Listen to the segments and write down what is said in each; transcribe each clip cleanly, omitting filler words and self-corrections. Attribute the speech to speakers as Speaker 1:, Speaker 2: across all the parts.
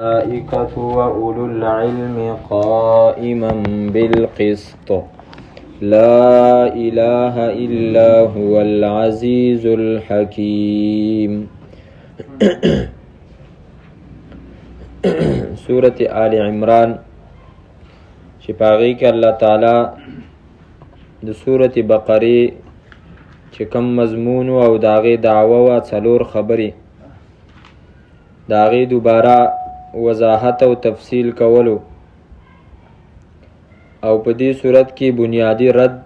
Speaker 1: الملائكة وأولو العلم قائما بالقسط لا إله إلا هو العزيز الحكيم. سورة آل عمران چې پاغي کې الله تعالی د سورة بقره چې کم مضمون او داغه دعوه او څلور خبرې داغه دوباره وضاحت او تفصیل کولو او په دې صورت کې بنیادی رد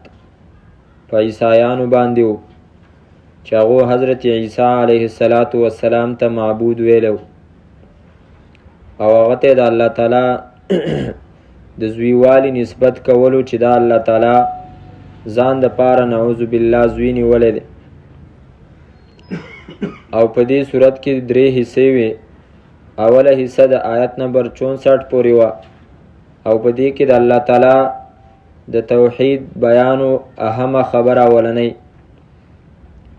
Speaker 1: په عیسایانو باندې وو چې هغه حضرت عیسی علیه السلام ته معبود ویلو او هغه ته د الله تعالی د زویوالي نسبت کولو چې دا الله تعالی ځان د پاره نعوذ بالله زوی نیولې ده. او په دې صورت کې درې حصے وي. اوله حصہ د آیت نمبر 64 پورې وا او په دې کې د الله تعالی د توحید بیان او اهمه خبره ولنۍ.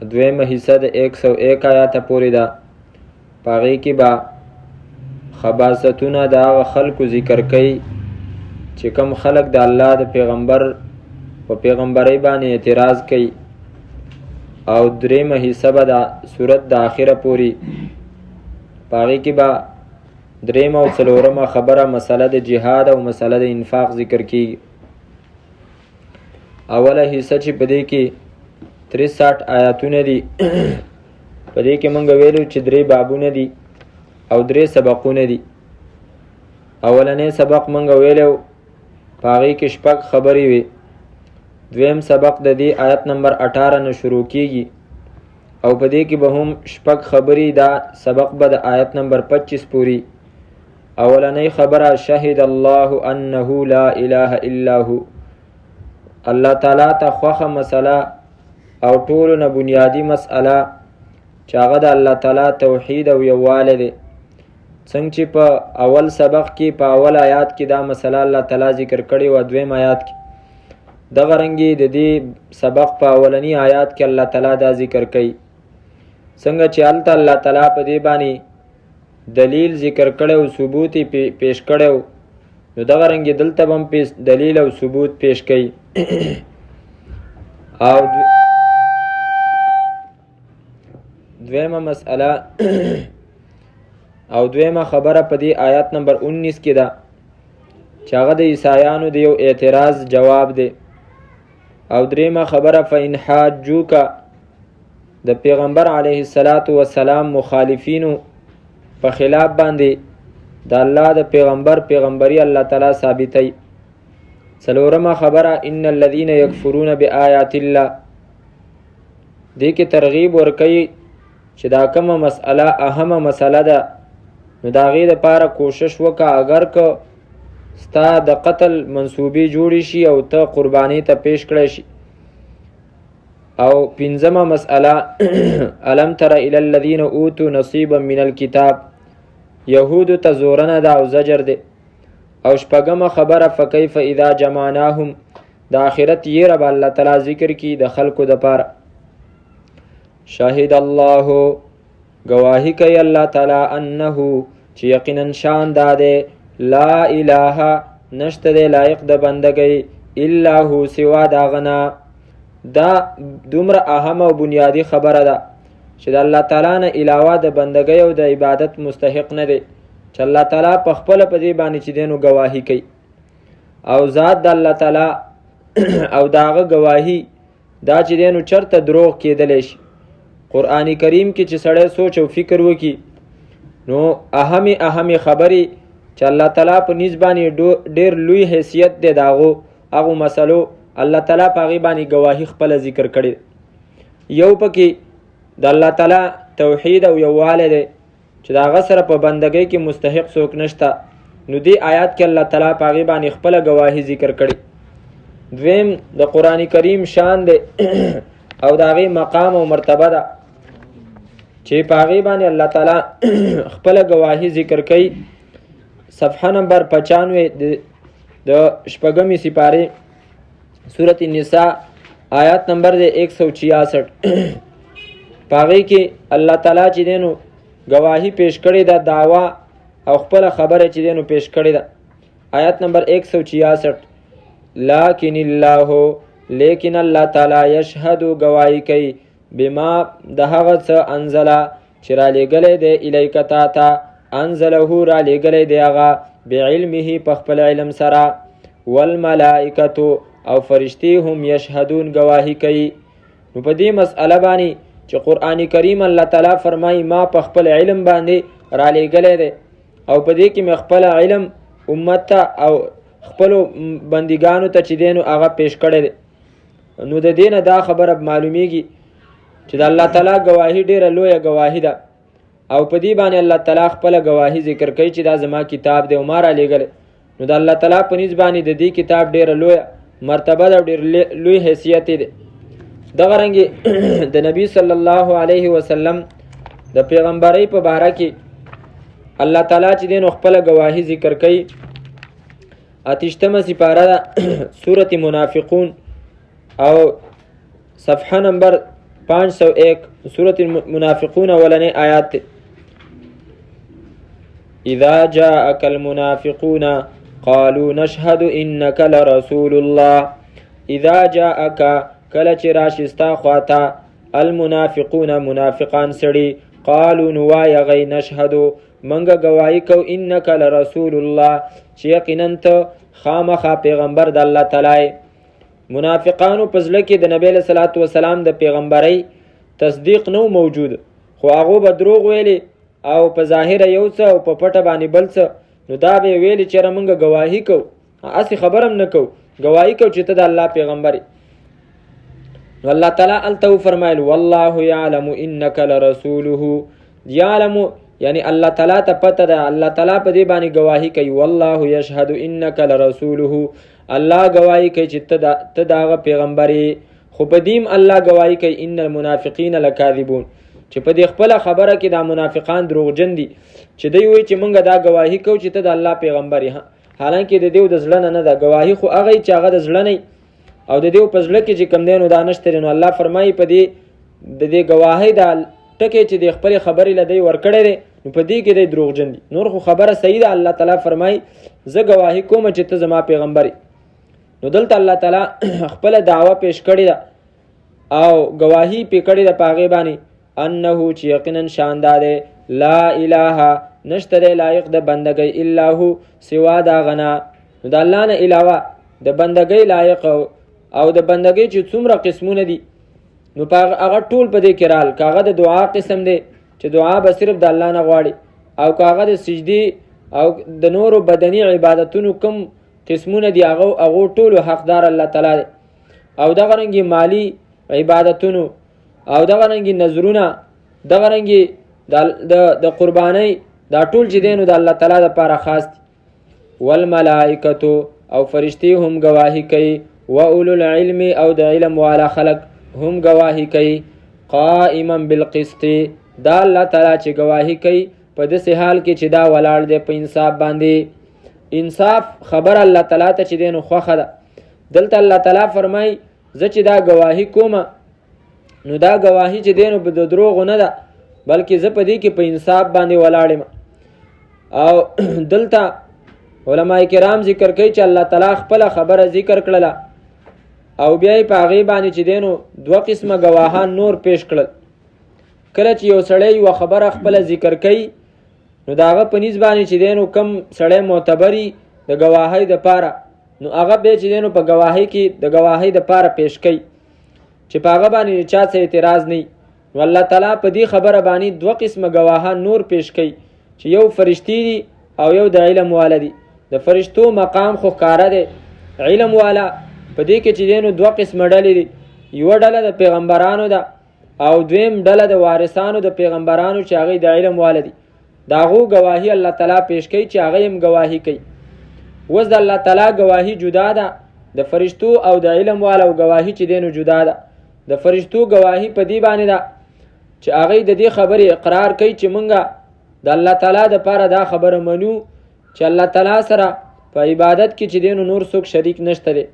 Speaker 1: دویمه حصہ د 101 آیات پورې ده. پاغي کې با خباستونه دا خلکو ذکر کوي چې کوم خلک د الله د پیغمبر په پیغمبري باندې اعتراض کوي. او دریمه حصہ به د سورت د اخره پورې پاغي کې با دریم او څلورمه خبره مسله د جهاد او مسله د انفاق ذکر کیږي. اوله حصہ چې په دې کې 63 آیاتونه دي په دې کې مونږ ویلو چې درې بابونه دي او درې سبقونه دي. اولنې سبق مونږ ویلو پاغي کې شپږ خبرې وي. دویم سبق د دې آیت نمبر 18 نه شروع کیږي او په دې کې به هم شپږ خبرې دا سبق به د آیت نمبر 25 پوری. اولنۍ خبره شهد الله انه لا اله الا هو، الله تعالی ته خوخه مسله او ټولو نه بنیادی مسأله چې هغه د الله تعالی توحید او یووالی دی. څنګه چې په اول سبق کې په اول آیات کې دا مسله الله تعالی ذکر کړي او دویم آیات کې دغه رنګي د دې سبق په اولنی آیات کې الله تعالی دا ذکر کوي. څنګه چې الله تعالی په دې باندې دلیل ذکر کړي او ثبوت پیش کړي نو دغه رنګي دلته هم دلیل او ثبوت پیش کړي. او دویمه مسأله او دویمه خبره په دې آیات نمبر 19 کې ده چې هغه د عیسایانو د یو اعتراض جواب دی. او دریمه خبره فإن حاجوک د پیغمبر علیه السلام مخالفینو په خلاف باندې د الله د پیغمبري الله تعالی ثابتای. څلورمه خبره ان الذين يكفرون بآيات الله دې کې ترغیب ورکړي چې دا کومه مسأله اهمه مسأله ده نو دا غي د پاره کوشش وکړه اگر که ستا د قتل منصوبې جوړی شي او ته قربانی ته پیش کړی شي. او پنځمه مسأله الم تر الى الذين اوتوا نصيبا من الكتاب يهود ته زورنه دا او زجر دی. او شپږمه خبره فكيف اذا جمعناهم د اخرت یې رب الله تعالی ذکر کی د خلقو د پاره. شاهد الله گواهی کوي الله تعالی انه چې یقینا شان داده لا اله نشته دی لایق د بندګۍ الا هو سوا داغنا. دا دومره اهم او بنیادی خبره ده چې د الله تعالی نه علاوه د بندګۍ او د عبادت مستحق نه دی چې الله تعالی په خپل په دې باندې چې دینو گواهی کوي. او ذات د الله تعالی او داغه گواهی دا چې دینو چرته دروغ کېدلی شي. قرآن کریم کې چې سړی سوچ او فکر وکي نو اهمي خبرې چې الله تعالی په نسبانه ډېر لوی حیثیت دی داغو هغه مسلو الله تعالی په غي باندې گواهی خپل ذکر کړي. یو پکې د الله تعالی توحید او یووالی دی چې دا غسر په بندګۍ کې مستحق څوک نشته نو دی آیات کې الله تعالی په غي باندې خپل گواهی ذکر کړي. دویم د قرآن کریم شان دی او دا غي مقام او مرتبه ده چې په غي باندې الله تعالی خپل گواهی ذکر کوي. صفحه نمبر 95 د شپږمې سپاره سورۃ النساء آیات نمبر 166 پاغي کې الله تعالی چې دینو گواهی پیش کړي دا دعوا او خپل خبره چې دینو پیش کړی ده. آیت نمبر 166 لکن الله لیکن الله تعالی یشهد گواہی کوي بما د هغه څه انزله چې را لېږلی دی الیک تا ته انزله را لېږلی دی هغه بعلمه په خپل علم سره والملائکتو او فرشتي هم یشهدون گواہی کوي. نو په دې مسئله باندې چې قرآن کریم الله تعالی فرمایي ما په خپل علم باندې را لېږلی دی او په دې کې مې خپل علم امت ته او خپلو بندګانو ته چې دی نو هغه پیش کړی دی. نو د دې نه دا خبره معلومیږي چې د الله تعالی گواهی ډیره لویه گواهی ده او په دې باندې الله تعالی خپل گواهی ذکر کوي چې دا زما کتاب دی او ما را لېږلی. نو د الله تعالی په نسبت باندې د دې کتاب ډیره لویه مرتبه ده او ډیر لوی حیثیت دی. دغه رنګې د نبی صلی الله علیه وسلم د پیغمبرۍ په باره کې الله تعالی چې دی نو خپل گواهی ذکر کوي. 8مه سپاره ده سورة منافقون او صفحه نمبر 501 سورة المنافقون اولنی آیات ته اذا جاءك المنافقون قالوا نشهد انك لرسول الله. اذا جاءك کله چې راشي ستا خواته المنافقون منافقان سړي قالوا نوایه غي نشهدو منګه گواهی کو انک لرسول الله چې یقینا ته خامخا پیغمبر د الله تعالی. منافقانو په ځل کې د نبی له صلوات و سلام د پیغمبرۍ تصدیق نو موجود خو هغه به دروغ ویلي او په ظاهر یو څه او په پټه باندې بل څه. نو دا به ویلي چې موږ گواهی کو اسی خبرم نه کو گواهی کو چې ته د الله پیغمبري. نو الله تعالی التو فرمایل والله يعلم انك لرسوله. يعلم یعنی الله تعالی ته پته ده الله تعالی په دې باندې گواهی کوي والله يشهد انك لرسوله. الله گواهی کوي چې ته دغه پیغمبري. خو په دیم الله گواهی کوي ان المنافقین لکاذبون چې په دې خپل خبره کې دا منافقان دروغجن دي چې دوی وایي چې موږ دا گواهی کوو چې ته د الله پیغمبري. حالانکه د دې د زړه نه ده گواهی خو هغه چې هغه د زړه نه او د دې په زړه کې چې کم دینو دانشتره. نو الله فرمایي په دې د دې گواهی د ټکي چې د خپل خبرې لدی ورکړې دي نو په دې کې د دروغجن دي. نور خو خبره صحیح ده. الله تعالی فرمایي زه گواهی کوم چې ته زما پیغمبري. نو دلته الله تعالی خپل دعوه پیش کړی ده او گواهی پې کړی ده پاغه باندې انه چې یقینا شاندار لا اله نشته دی لایق د بندګۍ الا هو سوا دا غنا. نو د الله نه علاوه د بندګۍ لایق او د بندګۍ چې څومره قسمونه دي نو هغه ټول په دې کې رال. کاغه د دعا قسم دی چې دعا به صرف د الله نه غواړي او کاغه د سجدي او د نورو بدني عبادتونو کم قسمونه دي هغه ټول حقدار الله تعالی دی. او دغه رنګي مالی عبادتونو او دغه رنګي نظرونه دغه رنګي د قربانۍ دا ټول چې دینو د الله تعالی لپاره خاص دي. والملائکتو او فرشتي هم گواهی کوي و اولو العلم او د علم والا خلق هم گواهی کوي قائما بالقسط. دا الله تعالی چې گواهی کوي په داسې حال کې چې دا ولاړ دی په انصاف باندې. انصاف خبر الله تعالی ته چې دینو خوخه ده. دلته الله تعالی فرمای زه چې دا گواهی کوم نو دا گواهی چې دینو به د دروغ نه ده بلکې زه په دې کې په انصاف باندې ولاړم. او دلته علماء کرام ذکر کوي چې الله تعالی خپل خبره ذکر کړله او بیا یې په هغې باندې چې دینو دوه قسمه گواهان نور پیش کړل. کله چې یو سړی یوه خبره خپله ذکر کوي نو د هغه په نیز باندې چې دینو کم سړی معتبري د گواهۍ دپاره نو هغه بیا چې دینو په گواهۍ کې د گواهۍ دپاره پیش کوي چې په هغه باندې چا څه اعتراض نه. نو الله تعالی په دې خبره باندې دوه قسمه گواهان نور پیش کوي چې یو فرشتي دي او یو د علم والا دي. د فرشتو مقام خو ښکاره دی. علم والا په دې کې چې دینو دوه قسمه ډلې دي. یوه ډله د پیغمبرانو ده او دویم ډله د وارثانو د پیغمبرانو چې هغې د علم والا دي. د هغو گواهي الله تعالی پیش کوي چې هغه هم گواهي کوي. اوس د الله تعالی گواهي جدا ده د فرشتو او د علم والا او گواهي چې دینو جدا ده. د فرشتو گواهي په دې باندې ده چې هغه د دې خبرې اقرار کوي چې مونږه د الله تعالی د پاره دا خبره منو چې الله تعالی سره په عبادت کې چې دینو نور څوک شریک نشته دی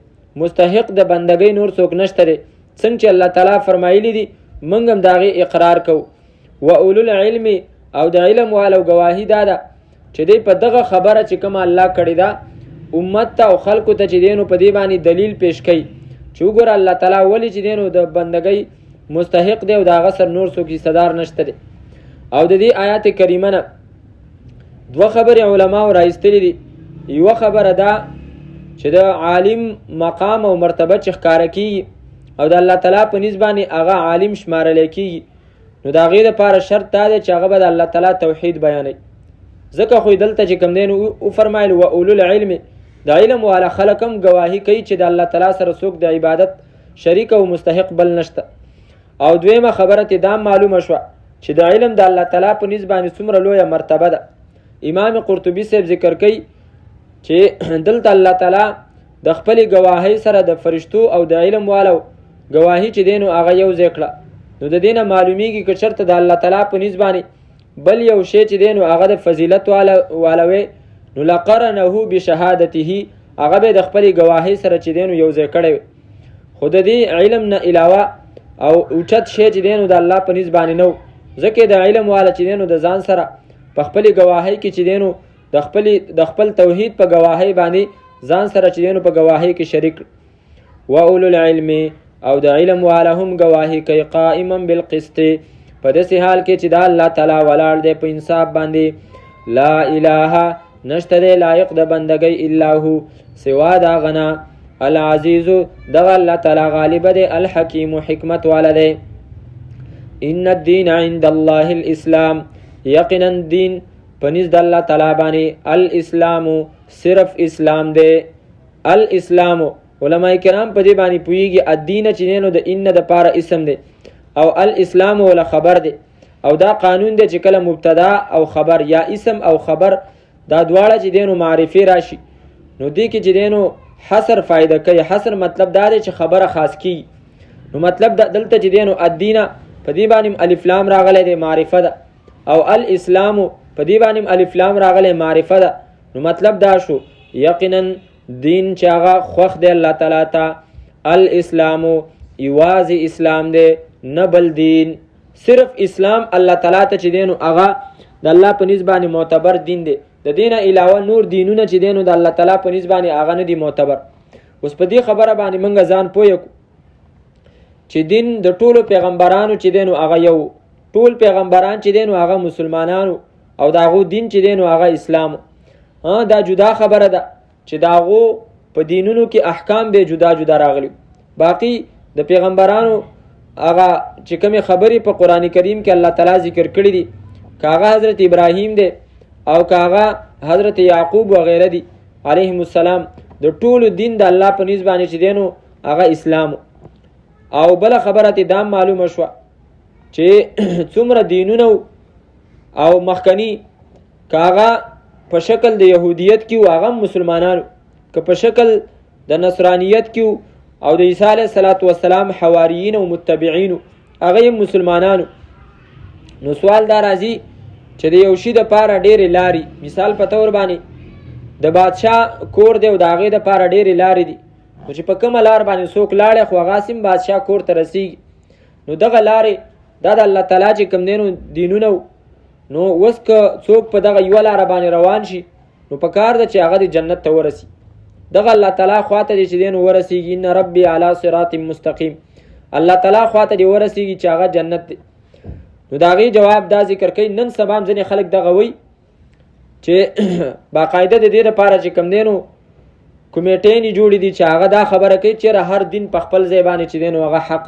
Speaker 1: مستحق د بندګۍ نور څوک نشته دی څنګه چې الله تعالی فرمایلی دي مونږ هم داغه اقرار کوو. و اولو العلم او د علم والو گواهی دا ده چې دی په دغه خبره چې کوم الله کړی دا امت ته او خلکو ته چې دینو په دی باندې دلیل پیش کړي چې وګوره الله تعالی ولی چې دینو د بندګۍ مستحق دی او دا غسر نور څوک صدر نشته دی. او د دې آیات کریمه نه دوه خبرې علما راایستلې دي. یو خبره دا چې د عالم مقام او مرتبه چې ښکارا کیږي او د الله تعالی په نسبت هغه عالم شمارل کیږي، نو دا غیر لپاره شرط دا دی چې هغه به د الله تعالی توحید بیانوي. ځکه خو دلته چې کوم دین او فرمایل و اولو العلم د علم والا خلقم گواهی کوي چې د الله تعالی سره څوک د عبادت شریک او مستحق بل نشته. او دویمه خبره ته دا معلومه شو چې د علم د الله تعالی په نسبت څومره لویه مرتبه ده. امام قرطبي صاحب ذکر کوي چې دلته الله تعالی د خپل گواهی سره د فرشتو او د علم والو گواهی چې دینو هغه یو ذکر، نو د دینه معلومیږي چې شرط د الله تعالی په نسبت بل یو شی چې دینو هغه د فضیلت والوي، نو لقرنه بشهادته هغه به د خپل گواهی سره چې دینو یو ذکر وي. خود دې علم نه علاوه او اوچت شی چې دینو د الله په نسبت نو، ځکه د علم والا چې دینو د ځان سره په خپل گواهی کې چې دینو د خپل توحید په گواهی باندې ځان سره چې دینو په گواهی کې شریک. و اولو العلم او د علم والا هم گواهی کوي قائما بالقسط په داسې حال کې چې د الله تعالی ولاړ دی په انصاف باندې. لا اله نشته دی لایق د بندګۍ الا هو سوا دا غنا، العزیز دغه الله تعالی غالب دی، الحکیم حکمت والا دی. ان الدین عند الله الاسلام یقینا دین پنځ د الله تعالی باندې الاسلام صرف اسلام دی. الاسلام علماء کرام په دې باندې پویږي الدین چې نو د ان د پاره اسم دی او الاسلام ولا خبر دی، او دا قانون دی چې کله مبتدا او خبر یا اسم او خبر دا دواړه چې دینو معرفي راشي نو دې کې چې دینو حصر فائدہ کوي. حصر مطلب دا دی چې خبره خاص کی، نو مطلب دلته چې دینو الدین په دې باندې الف لام راغلی دی معرفه ده، او الاسلام په دې باندې الف لام راغلی معرفه ده، نو مطلب دا شو یقینا دین چې هغه خوښ دی الله تعالی ته. الاسلام یوازې اسلام دی نه بل دین، صرف اسلام الله تعالی ته چې دینو هغه د الله په نسبت معتبر دین دی. د دینه علاوه نور دینونه چې دینو د الله تعالی په نسبت هغه نه دي معتبر. اوس په دې خبره باندې موږ ځان پوهیو چې دین د ټولو پیغمبرانو چې دینو هغه یو، ټول پیغمبران چې دینو هغه مسلمانانو او داغو دین چې دینو هغه اسلام. دا جدا خبره ده چې داغو په دینونو کې احکام به جدا جدا راغلي. باقی د پیغمبرانو هغه چې کومه خبرې په قران کریم کې الله تعالی ذکر کړی دي، کاغه حضرت ابراهیم دی او کاغه حضرت یعقوب وغیره دي علیهم السلام، د ټولو دین د الله په نسبت چې دینو هغه اسلام. او بل خبره ته دا معلومه شو چې څومره دینونه او مخکنی کاغه په شکل د يهودیت کې هغه مسلمانانو، که په شکل د نصرانیت کې او د عیسی علیه السلام حواریین او متبعین هغه مسلمانانو. نو سوال دا راځي چې د یو شي د پاره ډېرې لارې، مثال په تور باندې د بادشاه کور دی او د هغې د پاره ډېرې لارې دي، نو چې په کومه لار باندې څوک لاړی خو هغه سیم بادشاه کور ته رسیږي. نو دغه لارې دا د الله تعالی چې کوم دینو دینونه، نو اوس که څوک په دغه یوه لاره باندې روان شي نو په کار ده چې هغه د جنت ته ورسي. دغه الله تعالی خواته دی چې دینو ورسیږي ان ربي علی صراط مستقیم، الله تعالی خواته دی ورسیږي چې هغه جنت دی. نو دا غي جواب دا ذکر کوي نن سبا ځنې خلک دغه وی چې باقاعده د دې لپاره چې کم دینو کمیټې نه جوړې دي چې هغه دا خبره کوي چې هر دین په خپل ځای باندې چې دینو هغه حق،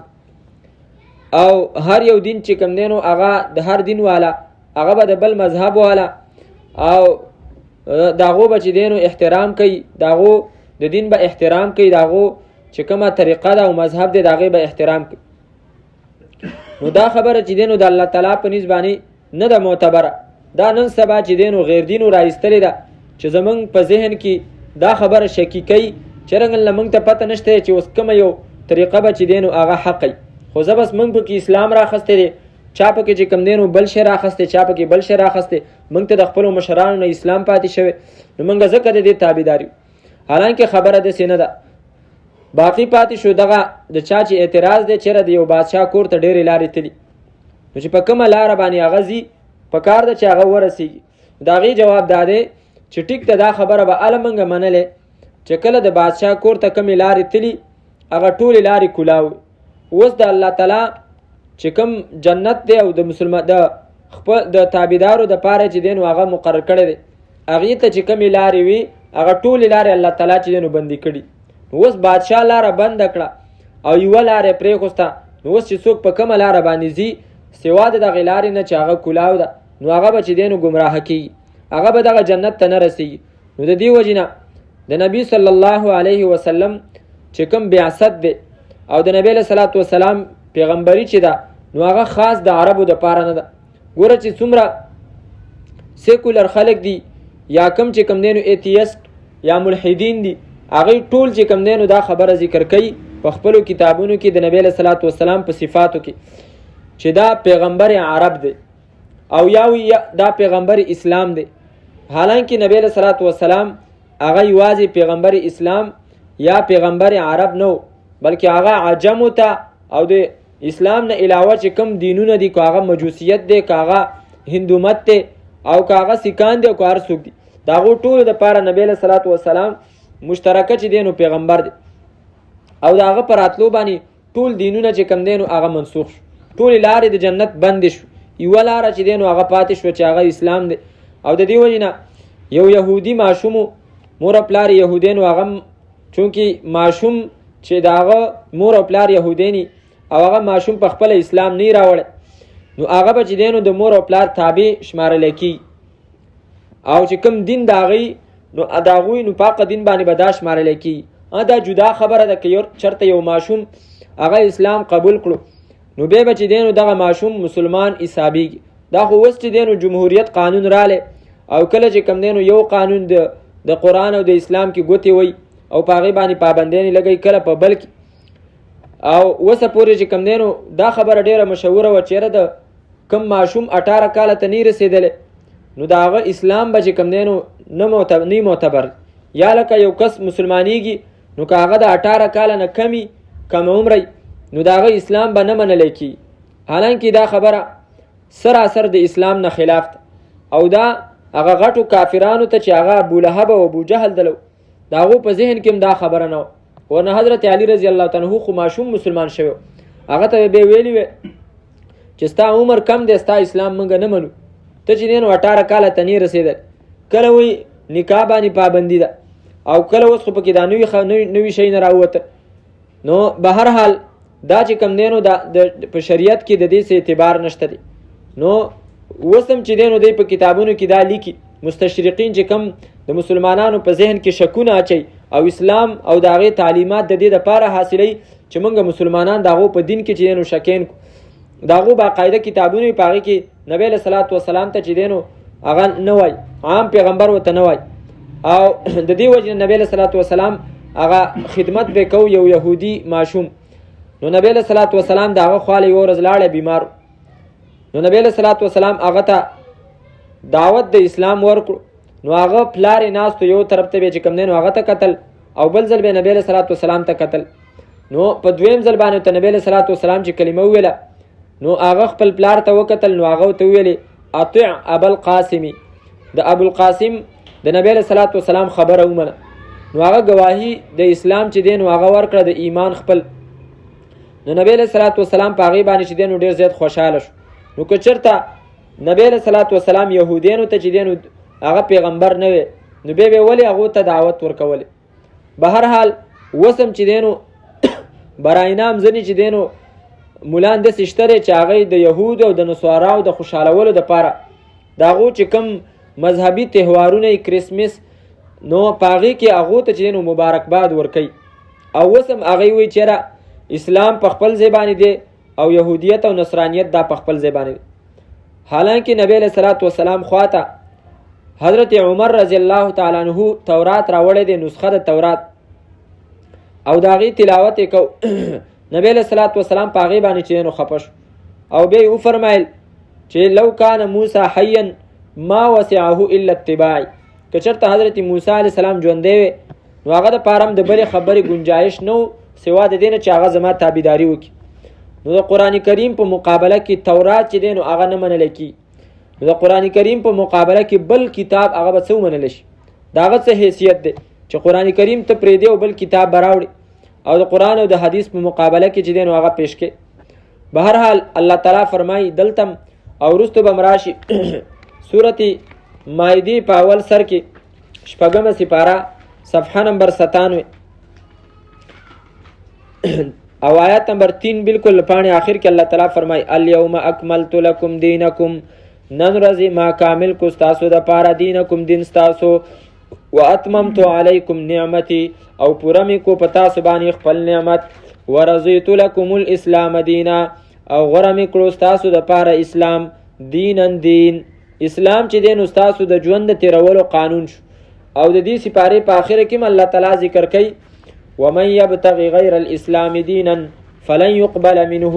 Speaker 1: او هر یو دین چې کم دینو هغه د هر دین والا هغه به د بل مذهب والا او داغو به چې دینو احترام کوي، داغو د دین به احترام کوي، داغو چې کومه طریقه ده او مذهب دی داغه به احترام کوي. نو دا خبره چې دینو د الله تعالی په نسبت نه ده معتبره. دا نن سبا چې دینو غیر دینو راایستلې ده چې زمونږ په ذهن کې دا خبره شکی کوي چې رنګ لمونږ ته پته نشته چې اوس کومه یو طریقه به چې دینو هغه حق وي، خو زه بس موږ په کې اسلام راخسته دي، چا په کې چې کم دینو بل شی راخسته، چا په کې بل شی راخسته، موږ ته د خپل مشرانو نه اسلام پاتې شوی، نو موږ ځکه د دې تابعداري. حالانکه خبره د سینه ده باقی پاتې شو دغه د چا چې اعتراض دی چې د یو بادشاه کور ته ډېرې لارې تلي، نو چې په کومه لاره باندې هغه ځي په کار ده چې هغه ورسیږي. د هغې جواب دا دی چې ټیک ته دا خبره به هله موږ منلې چې کله د بادشاه کور ته کومې لارې تلي هغه ټولې لارې کلاو. اوس د الله تعالی چې کوم جنت دی او د مسلمان د خپل د تابعدارو د پاره چې دی نو هغه مقرر کړی دی، هغې ته چې کومې لارې وي هغه ټولې لارې الله تعالی چې دی نو بندي کړي. اوس بادشاه لاره بنده کړه او یوه لاره یې پرېښوسته. نو اوس چې څوک په کومه لاره باندې ځي سوا د دغې لارې نه چې هغه کلاو ده نو هغه به چې دی نو ګمراه کېږي، هغه به دغه جنت ته نه رسېږي. نو د دې وجې نه د نبي صلی الله علیه وسلم چې کوم بعثت دی او د نبی علیه صلات وسلام پیغمبري چې ده نو هغه خاص د عربو د پاره نه ده. ګوره چې څومره سیکولر خلک دي یا کم چې کم دی نو ایتیست یا ملحدین دي هغوی ټول چې کم دی نو دا خبره ذکر کوي په خپلو کتابونو کې د نبی علیه صلات وسلام په صفاتو کې چې دا پیغمبر عرب دی او یا دا پیغمبر اسلام دی. حالانکه نبی علیه صلات وسلام هغه یوازې پیغمبر اسلام یا پیغمبر عرب نو بلکې هغه عجمو ته او د اسلام نه علاوه چې کوم دینونه دي که هغه مجوسیت دی که هغه هندومت دی او که هغه سیکان دی او که هر څوک دي د هغو ټولو دپاره نبی علیه صلات وسلام مشترکه چې دی نو پیغمبر دی او د هغه په راتلو باندې ټول دینونه چې کوم دی نو هغه منسوخ شو، ټولې لارې د جنت بندې شو، یوه لاره چې دی نو هغه پاتې شوه چې هغه اسلام دی. او د دې وجې نه یو یهودي ماشوم مور او پلار یهودین و هغه چونکې ماشوم چې د هغه مور او پلار یهودینی او هغه ماشوم په خپل اسلام نه راوړی نو هغه به چې دی نو د مور او پلار تابع شمارلی کېږي او چې کوم دین د هغوی نو د هغوی نو پاقه دین باندې به دا شمارلی کېږي. دا جدا خبره ده که چېرته یو ماشوم هغه اسلام قبول کړو نو بیا به چې دی نو دغه ماشوم مسلمان حسابېږي. دا خو اوس چې دی نو جمهوریت قانون رالی او کله چې کوم دی نو یو قانون د قرآن او د اسلام کې ګوتې وي او په هغې باندې پابندیانې لګوي کله په بل کې او اوسه پورې چې کوم دی نو دا خبره ډېره مشهوره وه چېرې د کوم ماشوم 18 کاله ته نه رسېدلی نو د هغه اسلام به چې کوم دی نو نه معتبر یا لکه یو کس مسلمانېږي نو که هغه د 18 کاله نه کم عمری نو د هغه اسلام به نه منلی کېږي. حالانکه دا خبره سراسر د اسلام نه خلاف ده او دا هغه غټو کافرانو ته چې هغه ابولهب او ابوجهل دلو د هغو په ذهن کې هم دا خبره نه وه. ورنه حضرت علی رضی الله تعالی عنه خو ماشوم مسلمان شوی هغه ته به ویلي وی چې ستا عمر کم دی ستا اسلام موږ نه منو ته چې دی نو 18 کاله ته نه رسېدل. کله وی نکاح باندې پابندي ده او کله اوس خو پکې دا نوي شی نه راووته. نو به هر حال دا چې کم دی نو په شریعت کې د دې څه اعتبار نشته دی. نو اوس هم چې دی نو دی په کتابونو کې دا لیکي مستشرقین چې کم د مسلمانانو په ذهن کې شکونه اچي او اسلام او د هغې تعلیمات د دې دپاره حاصلوي چې موږ مسلمانان د هغو په دین کې چې دی نو شکین کړو. د هغو باقاعده کتابونه وي په هغې کې نبی علیه صلات وسلام ته چې دی نو هغه نه وای عام پیغمبر ورته نه وای او د دې وجې نه نبی علیه صلات وسلام هغه خدمت به کو یو یهودي ماشوم نو نبی علیه صلات وسلام د هغه خواله یوه ورځ لاړی بیمار نو نبی علیه صلات وسلام هغه ته دعوت د اسلام ورکړو نو هغه پلار یې ناست یو طرف ته به چې کوم دی نو هغه ته کتل او بل ځل به نبی علیه صلات وسلام ته کتل. نو په دویم ځل باندې ته نبی علیه صلات وسلام چې کلمه وویله نو هغه خپل پلار ته وکتل نو هغه ورته وویلې اطع ابوالقاسمي د ابوالقاسم د نبی علیه صلات وسلام خبره ومنه. نو هغه ګواهي د اسلام چې دی نو هغه ورکړه د ایمان خپل. نو نبی علیه صلات وسلام په هغې باندې چې دی نو ډېر زیات خوشحاله شو. نو که چېرته نبی علیه صلات وسلام یهودیانو ته چې دی نو هغه پیغمبر نه وی نو بیا به ولې هغو ته دعوت ورکولې. به هر حال اوس هم چې دی نو براینام ځینې چې دی نو مولان داسې شته دی چې هغه د یهودو او د نصاراو د خوشحالولو دپاره د هغو چې کوم مذهبي تهوارونه یې کرسمس نو په هغې کې هغو ته چې دی نو مبارکباد ورکوي او اوس هم هغوی وایي چېرې اسلام په خپل ځای باندې دی او یهودیت او نصرانیت دا په خپل ځای باندې دی. حالانکه نبی علیه صلات وسلام خواته حضرت عمر رضی الله تعالی عنه تورات راوړی دی نسخه د تورات او د هغې تلاوت یې کو نبی علیه صلات وسلام په هغې باندې چې نو خفه شو او بیا یې وفرمیل چې لو کان موسی حیا ما وسعه الا اتباعی که چېرته حضرت موسی علیه السلام ژوندی وی نو هغه دپاره هم د بلې خبرې ګنجایش نه و سوا د دې نه چې هغه زما تابعداري وکړي. نو د قرآن کریم په مقابله کې تورات چې دی نو هغه نه منلی کېږي. د قران کریم په مقابله کې بل کتاب هغه به څه ومنل شي؟ داغه څه حیثیت دی چې قران کریم ته پرې دی او بل کتاب براوړي او د قران او د حدیث په مقابله کې چې دین هغه پیش کې. بهرحال الله تعالی فرمایي دلتم او رستو بمراشي سورتی مائده په اول سر کې شپږمه سپاره صفحه نمبر 97 او آیات نمبر 3 بالکل پانی آخر کې الله تعالی فرمایي الیوم اکملت لکم دینکم، نن ورځې ما کامل کو تاسو د پاره دینکم دین تاسو، واتممت علیکم نعمتي او پوره می کو پتا سبحان خپل نعمت، ورضیت لکم الاسلام دینا او غره می کړو تاسو د پاره اسلام دینن دین. اسلام چې دین تاسو د ژوند تیرولو قانون شو. او د دې سپاره په اخر کې الله تعالی ذکر کوي ومن يبتغي غیر الاسلام دینا فلن يقبل منه،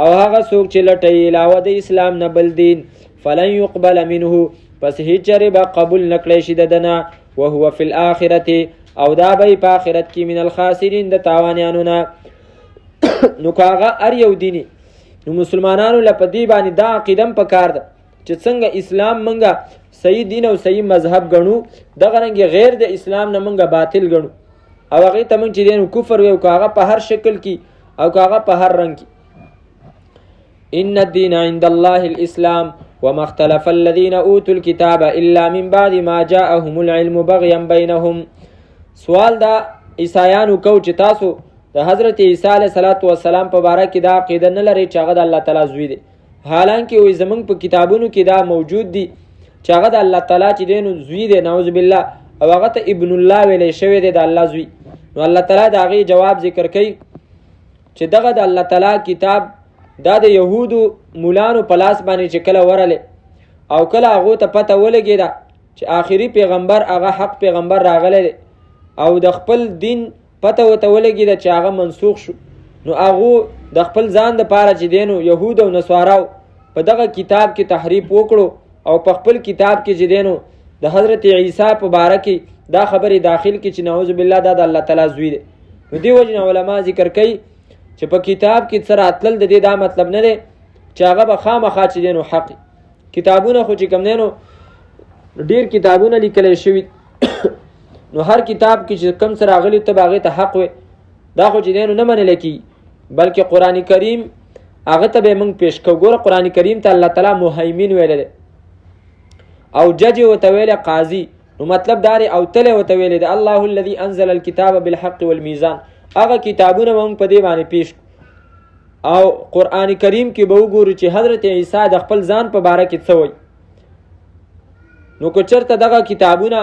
Speaker 1: او هغه څوک چې لټي علاوه د اسلام نه بل دین فلن يقبل منه، پس هیڅ چره به قبول نکړي شي ددنه، وهو فی الاخرته، او دا به په آخرت کې من الخاسرین د تاوانیانو نه. نو کاغه ار یو دیني نو مسلمانانو لپاره باندې دا عقیدم پکار ده چې څنګه اسلام منګه صحیح دین او صحیح مذهب ګڼو، دغه رنګ غیر د اسلام نه منګه باطل ګڼو او هغه ته مونږ چې دین کفر وي او کاغه په هر شکل کې او کاغه په هر رنګ کې. ان الدين عند الله الاسلام وما اختلف الذين اوتوا الكتاب الا من بعد ما جاءهم العلم بغيا بينهم. سوال دا عیسایانو کو چې تاسو د حضرت عیسی علیه السلام په باره کې دا عقیده نه لرئ چې هغه د الله تعالی زوی دی، حالانکه وي زمونږ په کتابونو کې دا موجود دي چې هغه د الله تعالی چې دی زوی دی، نعوذ بالله، او هغه ته ابن الله ویلی شوی دی، د الله زوی. نو الله تعالی د هغې جواب ذکر کوي چې دغه د الله تعالی کتاب دا د یهودو مولانو په لاس باندې چې کله ورله او کله هغو ته پته ولګېده چې آخري پیغمبر هغه حق پیغمبر راغلی دی او د خپل دین پته ورته ولګېده چې هغه منسوخ شو، نو هغو د خپل ځان دپاره چې دی نو یهود او نصاراو په دغه کتاب کې تحریف وکړو او په خپل کتاب کې چې دی نو د حضرت عیسی په باره کې دا خبرې داخل کې چې نعوذ بالله دا د الله تعالی زوی دی. نو دې وجې نه علما ذکر کوي چې په کتاب کې څه راتلل د دې دا مطلب نه دی چې هغه به خامخا چې دی نو حق کتابونه خو چې کوم دی نو ډېر کتابونه لیکلی شوي نو هر کتاب کې چې کم څه راغلي ته به هغې ته حق وي، دا خو چې دی نو نه منلی کېږي، بلکې قرآن کریم هغه ته به موږ پیش کوو. ګوره قرآن کریم ته الله تعالی مهیمن ویلی دی او جج ورته ویلی قاضي، نو مطلب دا دی او تلی ورته ویلی دی الله الذي انزل الكتاب بالحق والمیزان. هغه کتابونه به موږ په دې باندې پیش او قرآن کریم کې به وګورو چې حضرت عیسی د خپل ځان په باره کې څه وایي. نو که چېرته دغه کتابونه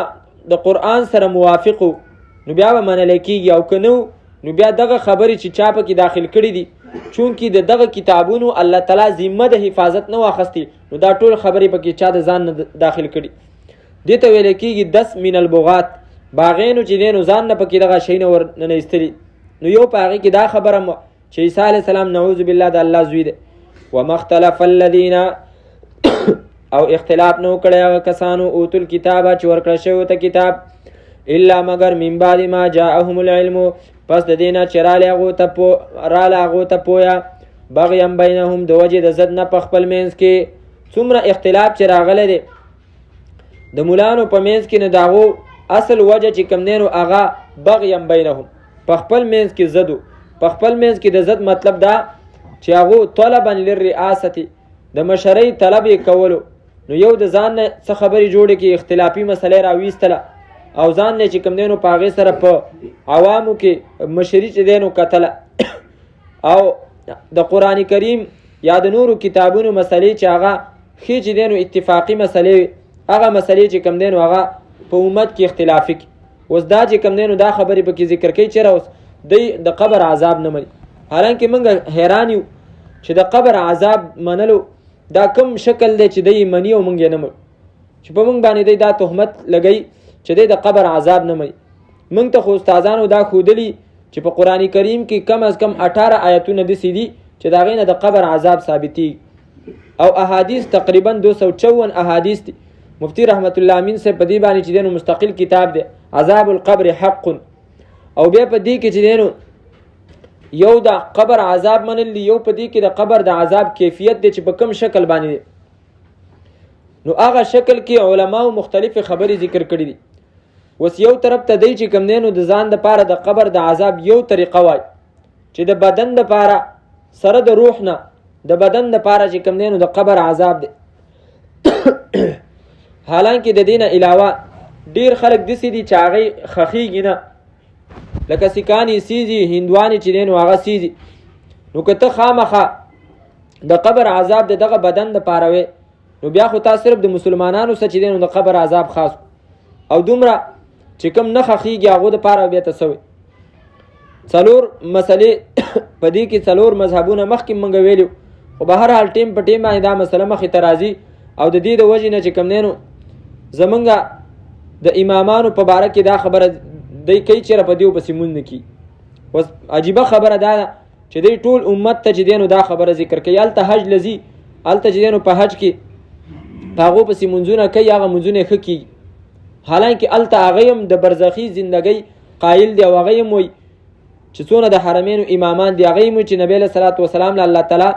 Speaker 1: د قرآن سره موافق نو بیا به منلی کېږي، او که نه نو بیا دغه خبرې چې چا پکې داخل کړي دي چونکې د دغه کتابونو الله تعالی ذمه د حفاظت نه واخیستې، نو دا ټول خبرې پکې چا د ځان نه داخل کړي. دې ته ویلی کېږي 10 من البغات، باغینو چې دی نو ځان نه پکې دغه شی نه ور ننایستلي. نو یو په هغې کې دا خبره چې عیسی علیه السلام نعوذ بالله د الله زوی دی. وما اختلف الذین او اختلاف نو کړی هغه کسانو اوتو الکتابه چې ورکړی شوی ته کتاب الا مگر من بعد ما جاءهم العلم، پس د دې نه چې راله هغو ته پویه بغیا بینهم د وجې د ضد نه په خپل منځ کې. څومره اختلاف چې راغلی دی د مولانو په منځ کې، نه د هغو اصل وجه چې کوم دی نو هغه بغیا بینهم په خپل منځ کې ضد. په خپل منځ کې د ضد مطلب دا چې هغو طلبا للرئاسة د مشرۍ طلب یې کولو، نو یو د ځان نه څه خبرې جوړې کې اختلافي مسلې راویستله او ځان نه چې کوم دی نو په هغې سره په عوامو کې مشري چې دی نو کتله او د قرآن کریم یا د نورو کتابونو مسلې چې هغه ښې چې دی نو اتفاقي مسلې، هغه مسلې چې کوم دی نو هغه په امت کې اختلافي کې. اوس دا چې کوم دی نو دا خبرې پکې ذکر کوي چېرې اوس دی د قبر عذاب نه مني، حالانکه موږ حیران یو چې د قبر عذاب منلو دا کم شکل دی چې دی مني او موږ یې نه منو، چې په موږ باندې دی دا تهمت لګوي چې دی د قبر عذاب نه مني. موږ ته خو استادانو دا ښودلي چې په قرآن کریم کې کم از کم 18 آیتونه داسې دي چې د هغې نه د قبر عذاب ثابتېږي او احادیث تقریبا 254 احادیث دي. مفتی رحمت الله امین صاحب په دې باندې چې دی نو مستقل کتاب دی عذاب القبر حق، او بیا په دې کې چې دی نو یو د قبر عذاب منل، یو په دې کې د قبر د عذاب کیفیت دی چې په کوم شکل باندې دی. نو هغه شکل کې علماو مختلف خبرې ذکر کړي دي. وس یو طرف ته دی چې کم دی نو د ځان د پاره د قبر د عذاب یو طریقه وای چې د بدن د پاره سره د روح نه د بدن د پاره چې کم دی نو د قبر عذاب دی. حالانکه د دینه علاوه ډیر خلک دسي دي چې هغه خخیږي نه، لکه سکانی سیزي هندواني چې دین واغه سیزي. نو که ته خامخه د قبر عذاب دغه بدن د پاره وي نو بیا خو تاسو صرف د مسلمانانو سره چې دین د قبر عذاب خاص او دومره چې کوم نه خخیږي هغه د پاره بیا تسوي. څلور مسلې پدې کې څلور مذهبونه مخکې مونږ ویلو، خو به هر حال ټیم په ټیم باندې دا مسله مخې ته راځي او د دې د وجې نه چې کوم نینو زمونږ د امامانو په باره کې دا خبره دی کوي چې په دیو پسې مونږ نه کی. اوس عجیبه خبره دا ده چې دی ټول امت ته چې دینو دا خبره ذکر کوي. هلته حج لذي هلته چې دینو په حج کې په هغو پسې منځونه کوي، هغه منځونه ښه کېږي. حالانکه هلته هغه هم د برزخي زندګۍ قایل دی او هغه هم وایي چې څونه د حرمینو امامان دی هغه هم چې نبی علیه صلات وسلام له الله تعالی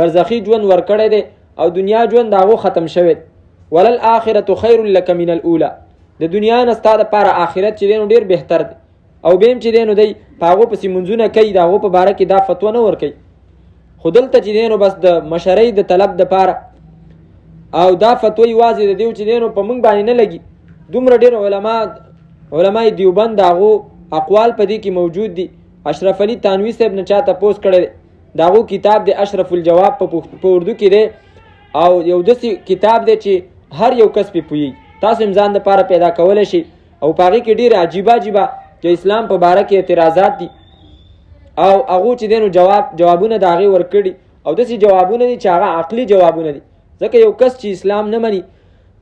Speaker 1: برزخي ژوند ورکړی دی او دنیا ژوند د هغو ختم شوی. وللآخرة خیر لک من الاولی، د دنیا نه ستا دپاره آخرت چې دی نو ډېر بهتر دی. او بیا هم چې دی نو دی په هغو پسې منځونه کوي، د هغو په باره کې دا فتوه نه ورکوي. خو دلته چې دی نو بس د مشرۍ د طلب دپاره او دا فتوه یوازې د دیو چې دی نو په موږ باندې نه لګي. دومره ډېر علمای دیوبند د هغو اقوال په دې کې موجود دي. اشرف علي تانوي صاحب نه چا تپوس کړی دی، د هغو کتاب دی اشرف الجواب په اردو کې دی او یو داسې کتاب دی چې هر یو کس پې پوهېږي. تاسو هم ځان دپاره پیدا کولی شي او په هغې کې ډېرې عجیبه چې اسلام په باره کې اعتراضات دي او هغو چې دی نو جوابونه د هغې ورکړي او داسې جوابونه دي چې هغه عقلي جوابونه دي. ځکه یو کس چې اسلام نه مني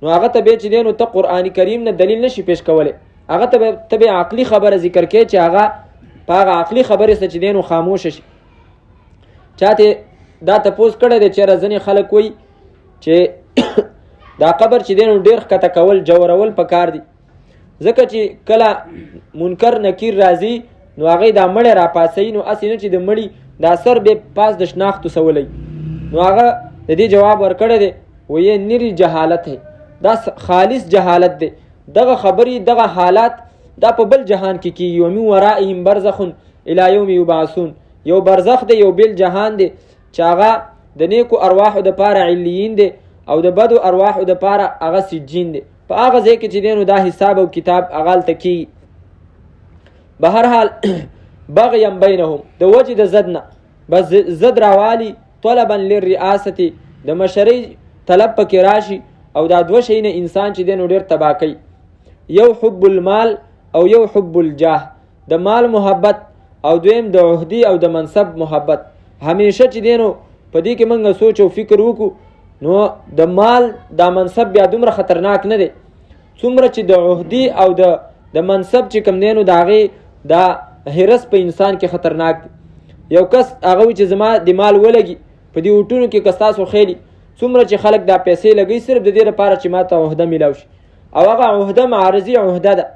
Speaker 1: نو هغه ته بیا چې دی نو ته قرآن کریم نه دلیل نشي پیش کولی، هغه ته به عقلي خبره ذکر کوي چې هغه په هغه عقلي خبرې سره چې دی نو خاموشه شي. چاته دا تپوس کړی دی چېرې ځینې خلک وایي چې دا قبر چې دی نو ډېر ښکته کول جوړول پکار دي، ځکه چې کله منکر نکیر راځي نو هغې دا مړی راپاسوي نو هسې نه چې د مړي دا سر بیا پاس د شناختو سولی. نو هغه د دې جواب ورکړی دی ویې نری جهالت ہے، دا خالص جهالت دی. دغه خبرې دغه حالات دا په بل جهان کې کېږي. ومن ورائهم برزخ الی یوم یبعثون، یو برزخ دی یو بل جهان دی چې هغه د نیکو ارواحو دپاره علیین دی او د بدو ارواحو دپاره هغه سجین دی. په هغه ځای کې چې دی نو دا حساب او کتاب هغه هلته کېږي. به هر حال بغیم بینهم د وجې د زد نه بس زد راوالي طلبا للرئاست د مشرۍ طلب پکې راشي او دا دوه شیونه انسان چې دی نو ډېر تباه کوي. یو حب المال او یو حب الجاه، د مال محبت او دویم د عهدي او د منصب محبت. همیشه چې دی نو په دې کې موږ سوچ او فکر وکړو نو د مال دا منصب بیا دومره خطرناک نه دی څومره چې د عهدي او د منصب چې کوم دی نو د هغې دا حرص په انسان کې خطرناک دی. یو کس هغه وي چې زما د مال ولګي په دې اوټونو کې که ستاسو خیلي څومره چې خلک دا پیسې لګوي صرف د دې لپاره چې ما ته عهده میلاو شي او هغه عهده معارضي عهده ده،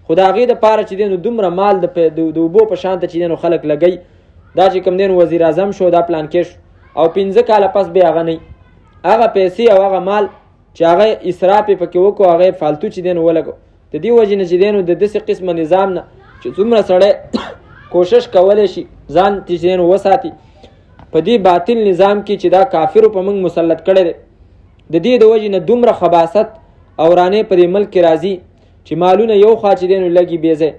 Speaker 1: خو د هغې دپاره چې دی نو دومره مال د اوبو په شان ته چې دی نو خلک لګوي. دا چې کوم دی نو وزیر اعظم شو دا پلان کې شو او 15 کاله پس بیا هغه نه هغه پیسې او هغه مال چې هغه اسراف یې پکې وکړو هغه فالتو چې دی نو ولګو. د دې وجې نه چې دی نو د داسې قسمه نظام نه چې څومره سړی کوشش کولی شي ځان چې دی نو وساتي په دې باطل نظام کې چې دا کافرو په موږ مسلط کړی دی، د دې د وجې نه دومره خباثت او رانې په دې ملک کې راځي چې مالونه یو خوا چې دی نو لګي بې ځای،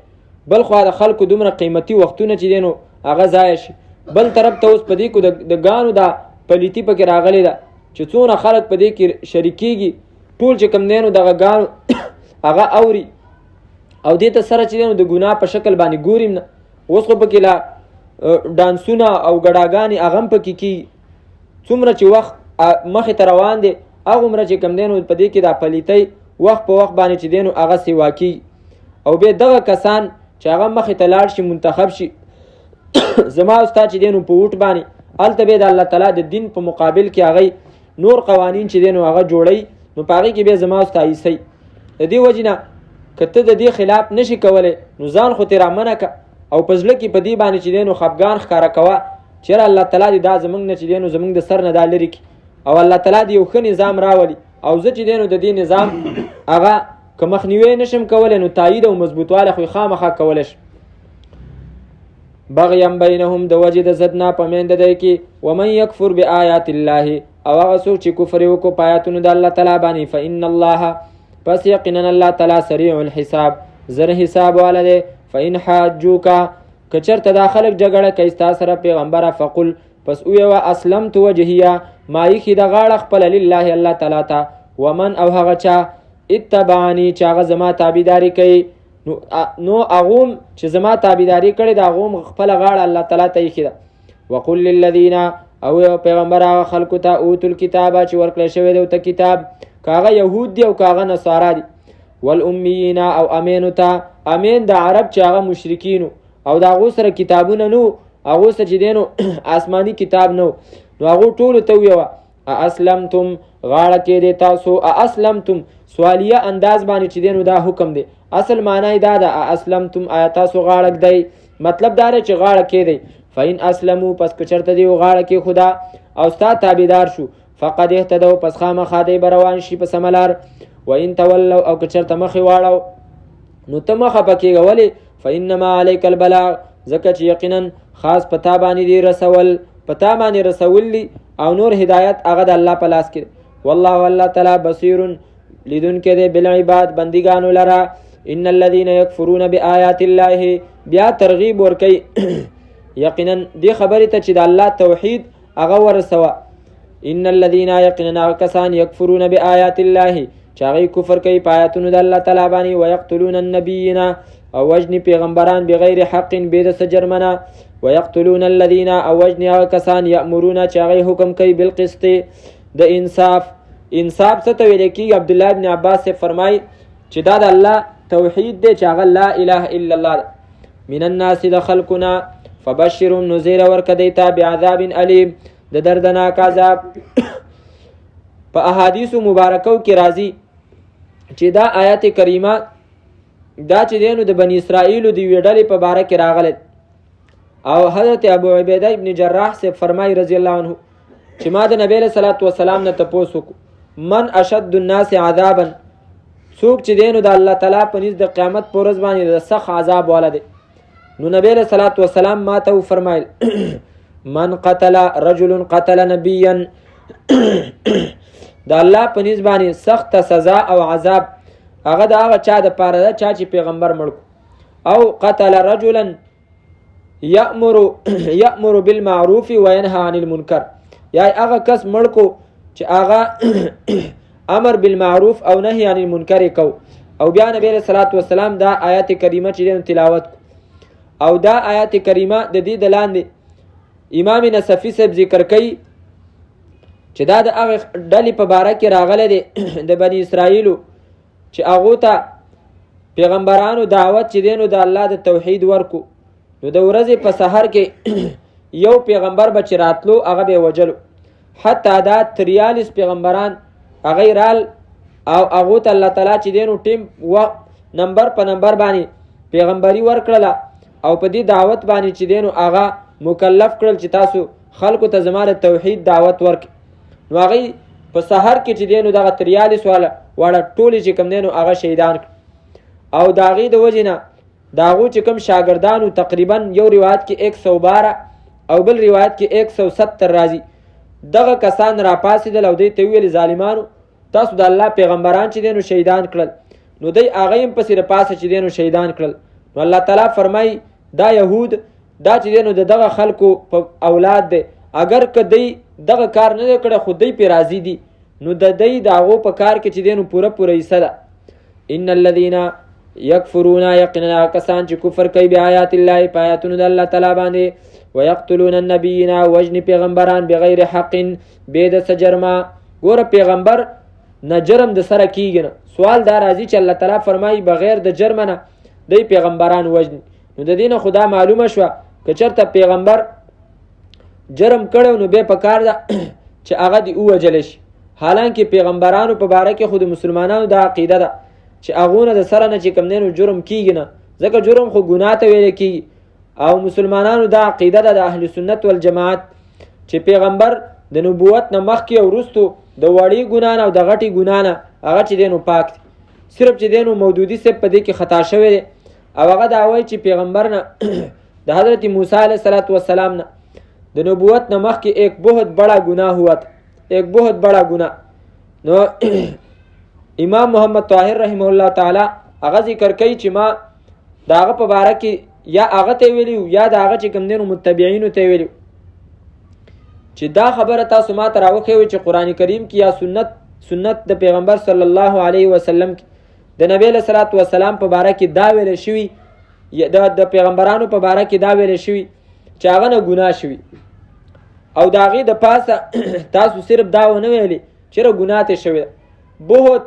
Speaker 1: بل خوا د خلکو دومره قیمتي وختونه چې دی نو هغه ضایع شي. بل طرف ته اوس په دې کو د ګانو دا پلیتي پکې راغلی ده چې څونه خلک په دې کې شریکېږي ټول چې کوم دی نو دغه ګانو هغه اوري او دې ته سره چې دی نو د ګناه په شکل باندې ګوریم نه. اوس خو پکې لا ډانسونه او ګډاګانې هغه هم پکې کېږي. څومره چې وخت مخې ته روان دی هغومره چې کوم دی نو په دې کې دا پلیتۍ وخت په وخت باندې چې دی نو هغه سیوا کېږي او بیا دغه کسان چې هغه مخې ته لاړ شي منتخب شي زما او ستا چې دی نو په ووټ باندې هلته بیا د الله تعالی د دین په مقابل کې هغه نور قوانین چې دی نو هغه جوړوي نو په هغې کې بیا زما او ستا حصی. د دې وجې نه که ته د دې خلاف نشي کولی نو ځان خو ترې رامنه که او په زړه کې په دې باندې چې دی نو خفګان ښکاره کوه چېرې الله تعالی دې دا زموږ نه چې دی نو زموږ د سر نه دا لرې کړي او الله تعالی دې یو ښه نظام راولي او زه چې دی نو د دې نظام هغه که مخنیوی نشم کولی نو تایید او مضبوطوالی خو یې خامخا کولی شم. بغیم بینهم د وجې د ضدنا په منځ د دی کې ومن یکفر بآیات الله او هغه څوک چې کفر یې وکړو په آیاتونو د الله تعالی باندې فإن الله پس یقینا الله تعالی سریع الحساب زر حساب والا دی. فإن حاجوکا که چېرته دا خلک جګړه کوي ستا سره پیغمبره فقل پس ووایه اسلمت وجهیه ما ایښي د غاړه خپله لله الله تعالی ته ومن او هغه چا اتبعني چې هغه زما تابعداري کوي نو هغوم چې زما تابعداري کړې د هغوم خپله غاړه الله تعالی ته ایښې ده. وقل للذین او پیغمبر هغه خلکو ته اوتو الکتابه چې ورکړی شوی دی ورته کتاب که هغه یهود دي او که هغه نصارا دي والامیین او امینو ته امین د عرب چې هغه مشرکینو او د هغو سره کتابونه نو هغو سره چې دی نو آسماني کتاب نو هغو ټولو ته ویوه اسلمتم غاړه کېدی تاسو اسلمتم سوالیه انداز باندې چې دی نو دا حکم دی اصل معنی دا ده اسلمتم آیا تاسو غاړه ږدئ مطلب دا دی چې غاړه کېدی فإن اسلمو پس که چېرته دی غاړه کې خدا او ستا تابعدار شو فقد اهتدوا پس خامخا دی به روان شي په سمه لار. وإن تولوا او که چېرته مخې واړو نو ته مخه پکېږه ولې فإنما علیک البلاغ ځکه چې یقینا خاص په تا باندې دی رسول په تا باندې رسول دي او نور هدایت هغه د الله په لاس کې دی. والله الله تعالی بصیر لیدونکی دی بالعباد بندګانو لره. ان الذين يكفرون بآيات الله بیا ترغیب ورکوي یقینا دې خبرې ته چې د الله توحید هغه ورسوه. ان الذين یقینا کسان یکفرون بآیات الله چې هغوی کفر کوي په آیاتونو د الله تعالی باندې ویقتلون النبیین او وجني پیغمبران بغیر حق بې د څه جرمنه ويقتلون الذين او وجني هغه کسان یأمرون چې هغوی حکم کوي بالقسط د انصاف. انصاف څه ته ویل کېږي؟ عبدالله ابن عباس فرمایي چې دا د الله توحید دی چې هغه لا اله الا الله ده. من الناس د خلقنا فبشرهم نو زیره ورکه دی ته بعذاب علیم د دردناک عذاب. په احادیثو مبارکو کې راځي چې دا آیات کریمه دا چې دی نو د بني اسرائیلو د یوې ډلې په باره کې راغلی او حضرت ابو عبیده ابن جراح سے فرمای رضی الله عنه چې ما د نبی صلی الله علیه وسلم نه تپوس وکړو من اشد الناس عذابا څوک چې دی نو د الله تعالی په نزد د قیامت په ورځ باندې د سخت عذاب والا دی. نو نبی صلی الله علیه وسلم ما ته وفرمایل من قتل رجل قتل نبیا د الله په نزد باندې سخت سزا او عذاب هغه د هغه چا د پاره ده چا چې پیغمبر مړ او قتل رجلا یأمر بالمعروف وینهى عن المنکر یا هغه کس مړ کو چې هغه امر بالمعروف او نهی عن المنکر کو. او بیا نبی صلی الله علیه وسلم دا آیات کریمه چې تلاوت کو او دا آیات کریمه د دې د لاندې امام نصفی صاحب ذکر کوي چې دا د هغه ډلې په باره کې راغلی دی د بني اسرائیلو چې هغو ته پیغمبرانو دعوت چې دی نو د الله د توحید ورکو نو د ورځې په سحر کې یو پیغمبر به چې راتلو هغه به یې وجلو حتی دا 43 پیغمبران هغه رال او هغو ته الله تعالی چې دی نو ټیم و نمبر په نمبر باندې پیغمبري ورکړله او په دې دعوت باندې چې دی نو هغه مکلف کړل چې تاسو خلکو ته زما د توحید دعوت ورکړي. نو هغوی په سحر کې چې دی نو دغه 43 واړه ټولې چې کوم دی نو هغه شهیدان کړ او د هغې د وجې نه د هغو چې کوم شاګردانو تقریبا یو روایت کې 112 او بل روایت کې 170 راځي دغه کسان راپاسېدل او دوی ته ویل ظالمانو تاسو د الله پیغمبران چې دی نو شهیدان کړل نو دوی هغه هم پسې راپاسه چې دی نو شهیدان کړل. نو الله تعالی فرمایي دا یهود دا چې دی نو د دغه خلکو په اولاد دی اگر که دی دغه کار نه دی کړی خو دی پې راضي دي نو د دی د هغو په کار کې چې دی نو پوره حصه ده. ان الذین یکفرون یقینا کسان چې کفر کوي بآیات الله په آیاتونو د الله تعالی باندې ویقتلون النبیین وجني پیغمبران بغیر حق بې د څه جرمه. ګوره پیغمبر نه جرم د سره کیږي نه سوال دا راځي چې الله تعالی فرمایي بغیر د جرمه نه دی پیغمبران وجني. نو د دې نه خدا معلومه شوه که چېرته پیغمبر جرم کړی نو بیا په کار ده چې هغه دې ووجلی شي. حالانکه پیغمبرانو په باره کې خو د مسلمانانو دا عقیده ده چې هغونه د سره نه چې کوم دی نو جرم کیږي نه ځکه جرم خو ګناه ته ویلی کیږي او مسلمانانو دا عقیده ده د اهل سنت والجماعت چې پیغمبر د نبوت نه مخکې او وروستو د وړي ګناه نه او د غټي ګناه نه هغه چې دی نو پاک دی. صرف چې دی نو مودودي صاحب په دې کې خطا شوی دی او هغه دا وایي چې پیغمبر نه د حضرت موسی علیہ السلام نه د نبوت نه مخکې ایک بہت بڑا گناہ ہوا تھا، ایک بہت بڑا گناہ. نو امام محمد طاهر رحمه الله تعالی هغه ذکر کوي چې ما دا هغه په باره کې یا هغه ته ویلي یا دا هغه چې کوم دینو متبعینو ته ویلي چې دا خبره تاسو ما ته راوښیوئ چې قرآن کریم کې یا سنت د پیغمبر صلی الله علیه وسلم کې د نبی علیه الصلاة والسلام په باره کې دا ویل شوي، د پیغمبرانو په باره کې دا ویل شوي چې هغه نه ګناه شوي او د هغې د پاسه تاسو صرف دا ونه ویلي چې ګناه ته شوې ده. بہت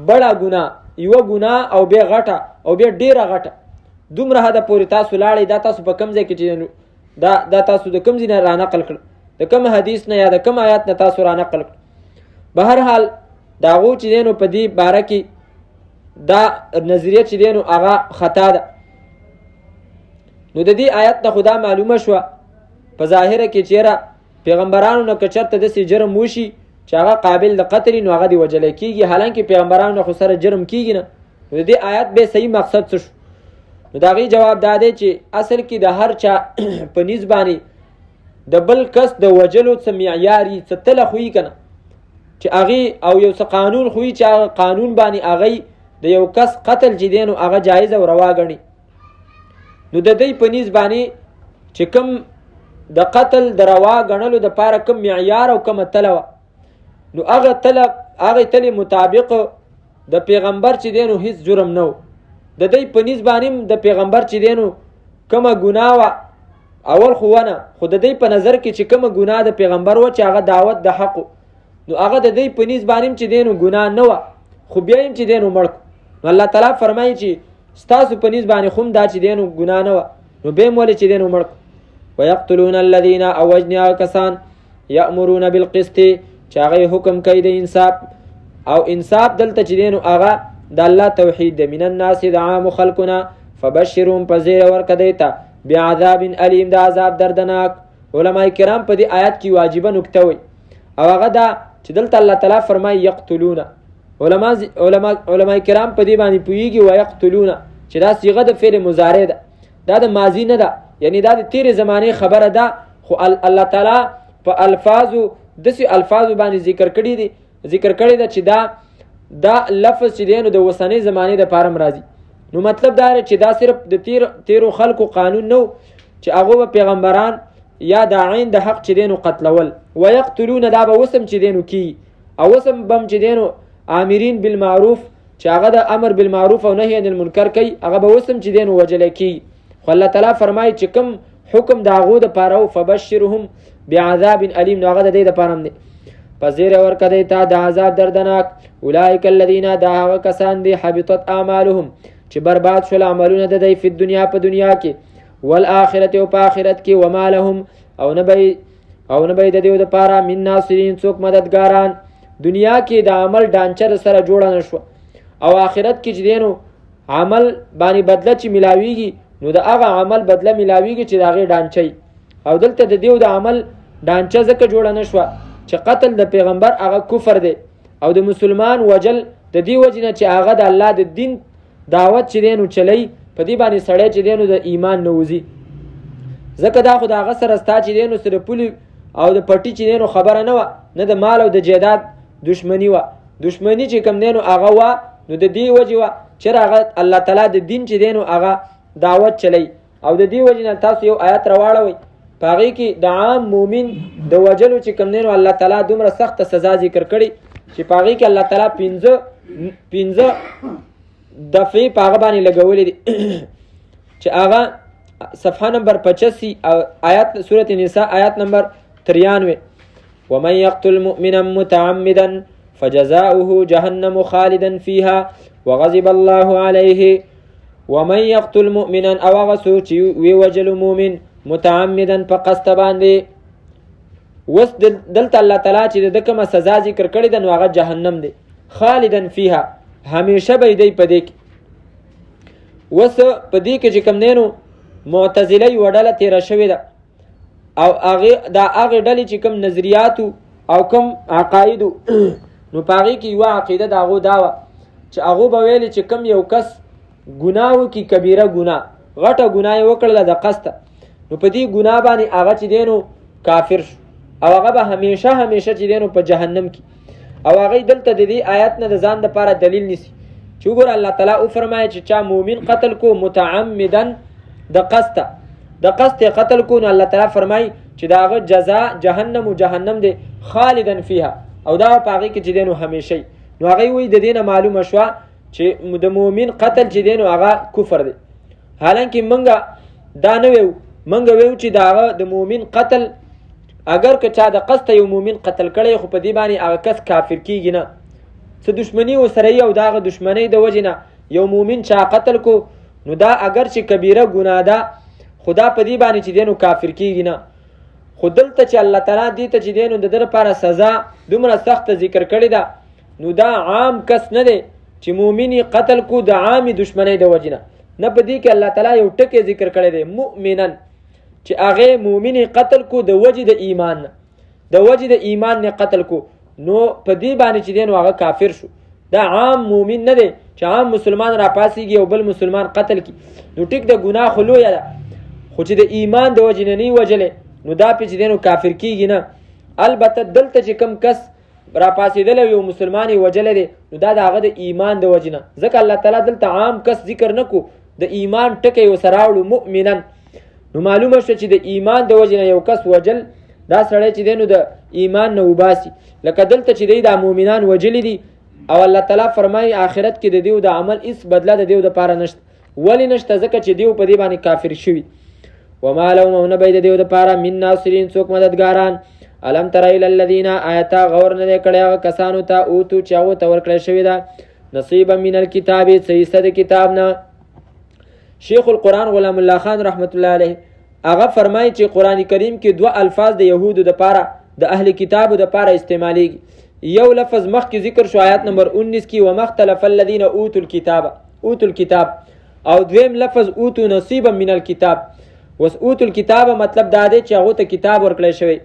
Speaker 1: بڑا ګناه، یوه ګناه او بیا غټه او بیا ډیره غټه، دومره حده پورې تاسو لاړئ. دا تاسو په کوم ځای کې چې دا تاسو د کوم ځای نه رانقل کړه، د کوم حدیث نه یا د کوم آیات نه تاسو رانقل کړه. به هر حال د هغو چې دی نو په دې باره کې دا نظریه چې دی نو هغه خطا ده. نو د دې آیت نه خو دا معلومه شوه په ظاهره کې چیرې پیغمبرانو نه که چېرته داسې جرم وشي چې هغه قابل د قتل نو هغه دې وجلی کېږي، حالانکه پیغمبرانو نه خو سره جرم کېږي نه. نو د دې آیت به صحیح مقصد څه شو؟ نو د هغې جواب دا دی چې اصل کې د هر چا په نیز باندې د بل کس د وجلو څه معیار وي، څه تله خو وي که نه چې هغې او یو څه قانون خو وي چې هغه قانون باندې هغی د یو کس قتل چې دی نو هغه جایز او روا ګڼي. نو د دوی په نیز باندې چې کوم د قتل د روا ګڼلو دپاره کوم معیار او کومه تله وه، نو هغې تلې مطابق د پیغمبر چې دی نو هیڅ جرم نه و. د دوی په نیز باندې د پیغمبر چې دی نو کومه ګناه وه اول خو ونه، خو د دوی په نظر کې چې کومه ګناه د پیغمبر وه چې هغه دعوت د حق و، نو هغه د دوی په نیز باندې چې دی نو ګناه نه وه، خو بیا هم چې دی نو مړ کړو. نو الله تعالی فرمایي چې ستاسو په نیز باندې خو هم دا چې دی نو ګناه نه وه، نو بیا هم ولې چې دی نو مړ کړو. ويقتلون الذين او وجنها کسان یأمرون بالقسط چې هغه حکم کوي د انصاف، او انصاف دلته چې دی نو هغه د الله توحید د من الناس د عام خلقنا فبشرهم پزیر ورکه دی ته بعذاب علیم د عذاب دردناک. علما کرام په دې آیات کې واجبه نکته وي او هغه دا چې دلته الله تعالی فرمایي یقتلون. علما کرام په دې باندې پوهیږي ويقتلون چې دا صيغه د فعل مضارع ده، دا د ماضی نه ده، یعنی دا د تیرې زمانه خبره ده، خو الله تعالی په الفاظو داسې الفاظو باندې ذکر کړی ده چې دا لفظ چې دی نو د اوسنۍ زمانې دپاره هم راځي. نو مطلب دا چې دا صرف د تیرو خلکو قانون نه و چې هغو به پیغمبران یا داعین د حق چې دی نو قتلول. ویقتلون دا به اوس هم چې دی نو کیږي او اوس هم به چې دی نو آمرین بالمعروف چې هغه د امر بالمعروف او نهی عن المنکر کوي هغه به اوس هم چې دی نو وجلی کیږي. خو الله تعالی فرمایي چې کوم حکم د هغو دپاره و فبشرهم بعذاب علیم، نو هغه د دې دپاره هم دی پس زیر ورکه دی تا د عذاب دردناک. اولئک الذین دا هغه کسان دی حبطت اعمالهم چې برباد شول عملونه د دی فی الدنیا په دنیا کې، والآخرت او په آخرت کې، وما لهم او نه به د دیو دپاره من ناصرین څوک مددګاران. دنیا کې د عمل ډانچه سره جوړه نه شوه او آخرت کې چې دی نو عمل باندې بدله چې ملاویږي نو د هغه عمل بدله ملاویږي چې د هغې ډانچه. او دلته د دیو د عمل ډانچه ځکه جوړه نه شوه چې قتل د پیغمبر هغه کفر دی او د مسلمان وجل د دې وجې نه چې هغه د الله د دین دعوت چې دی نو چلی په دې باندې سړی چې دی نو د ایمان نه وځي. ځکه دا خو د هغه سره ستا چې دی نو سره پولي او د پټي چې دی نو خبره نه وه، نه د مال او د جیداد دشمني وه. دشمني چې کوم دی نو هغه وه نو د دې وجې وه چې هغه الله تعالی د دین چې دی نو هغه دعوت چلی. او د دې وجې نه تاسو یو آیت راواړوئ په هغې کې د عام مومن د وجلو چې کوم دی نو الله تعالی دومره سخته سزا ذکر کړي چې په هغې کې الله تعالی پنځه دفعې په هغه باندې لګولې دي چې هغه صفحه نمبر 85 او آیات سورة نساء آیات نمبر 93 ومن يقتل مؤمنا متعمدا فجزاؤه جهنم خالدا فيها وغضب الله عليه. ومن يقتل مؤمنا او هغه څوک چې ووجل مؤمن متعمدا په قصد باندې. وس دلته الله تعالی چې د کومه سزا ذکر کړې ده نو هغه جهنم دی، خالدا فيها همیشه به دی په دې کې. وس په دې کې چې کوم دی نو معتزله یوه ډله تېره شوې ده او دا هغې ډلې چې کوم نظریاتو او کوم عقاید نو پاغي کې یو عقیده داغو داوا چې هغه به ویل چې کم یو کس ګناو کی کبیره ګناه غټه ګناه وکړله د قصد نو په دې ګناه باندې هغه چې دینو کافر شو او هغه به همیشه چې دینو په جهنم کې او هغه دلته د دې آیت نه د ځان لپاره دلیل نیسی چې وګور الله تعالی او فرمایي چې چا مؤمن قتل کو متعمدن د قصد قتل کو نو الله تعالی فرمایي چې داغه جزاء جهنم دی خالدن فيها او دا پاغي کې چې دینو همیشه نو هغه وی د دینه معلومه شو چې د مؤمن قتل چې دینو هغه کفر دی حالانکه منګه دا نه ویو منګه ویو چې داغه د مؤمن قتل اگر که چا د قصد یو مؤمن قتل کړي خو په دې باندې هغه کس کافر کیږي نه څه دشمنی وسره او داغه دشمنی د وجنه یو مؤمن چا قتل کو نو دا اگر چې کبیره ګناه ده خدا په دې باندې چې دینو کافر کیږي نه خودلته چې الله تعالی دې ته چې دینو د در لپاره سزا دومره سخت ذکر کړی ده نو دا عام کس نه دی چې مؤمنی قتل کو د عامي دشمنی د وجنه نه په دې کې الله تعالی یو ټکی ذکر کړی دی مؤمنن چې هغه مؤمنی قتل کو د وجه د ایمان نه قتل کو نو په دې باندې چې دین هغه کافر شو دا عام مؤمن نه دی چې عام مسلمان را پاسيږي او بل مسلمان قتل کی نو ټیک د ګناه خلو یا خو چې د ایمان د وجه نه وجلې نو دا په چې دینو کافر کیږي نه البته دلته چې کم کس را پاسېدل یو مسلمانی وجل دی نو دا هغه د ایمان د وجه نه ځکه الله تعالی دلته عام کس ذکر نکو د ایمان ټکی وسراوړو مؤمنن نو معلومه شو چې د ایمان د وجه نه یو کس وجل دا سړی چې دینو د ایمان نه وباسي لکه دلته چې د مؤمنان وجل دي او الله تعالی فرمایي آخرت کې د دیو د عمل هیڅ بدله د دیو د پاره نشته ولی نشته ځکه چې دیو په دې باندې کافر شوی وما لهم نبید دیو د پاره من ناصرین څوک مددګاران الم تر الى الذين آیتا غور نه کړه کسانو ته او تو چاو تور کړی شوی دا نصیبا من الكتاب سیسد کتاب نه شیخ القرآن غلام الله خان رحمت الله علیه هغه فرمایي چې قران کریم کې دوه الفاظ د يهودو د پاره د اهل کتابو د پاره استعماليږي یو لفظ مخکې ذکر شو آیات نمبر 19 کې ومختلف الذين اوتوا الكتاب او دویم لفظ اوتوا نصیبا من الكتاب وس اوتوا الكتاب مطلب دا دی چې هغه ته کتاب ورکړی شوی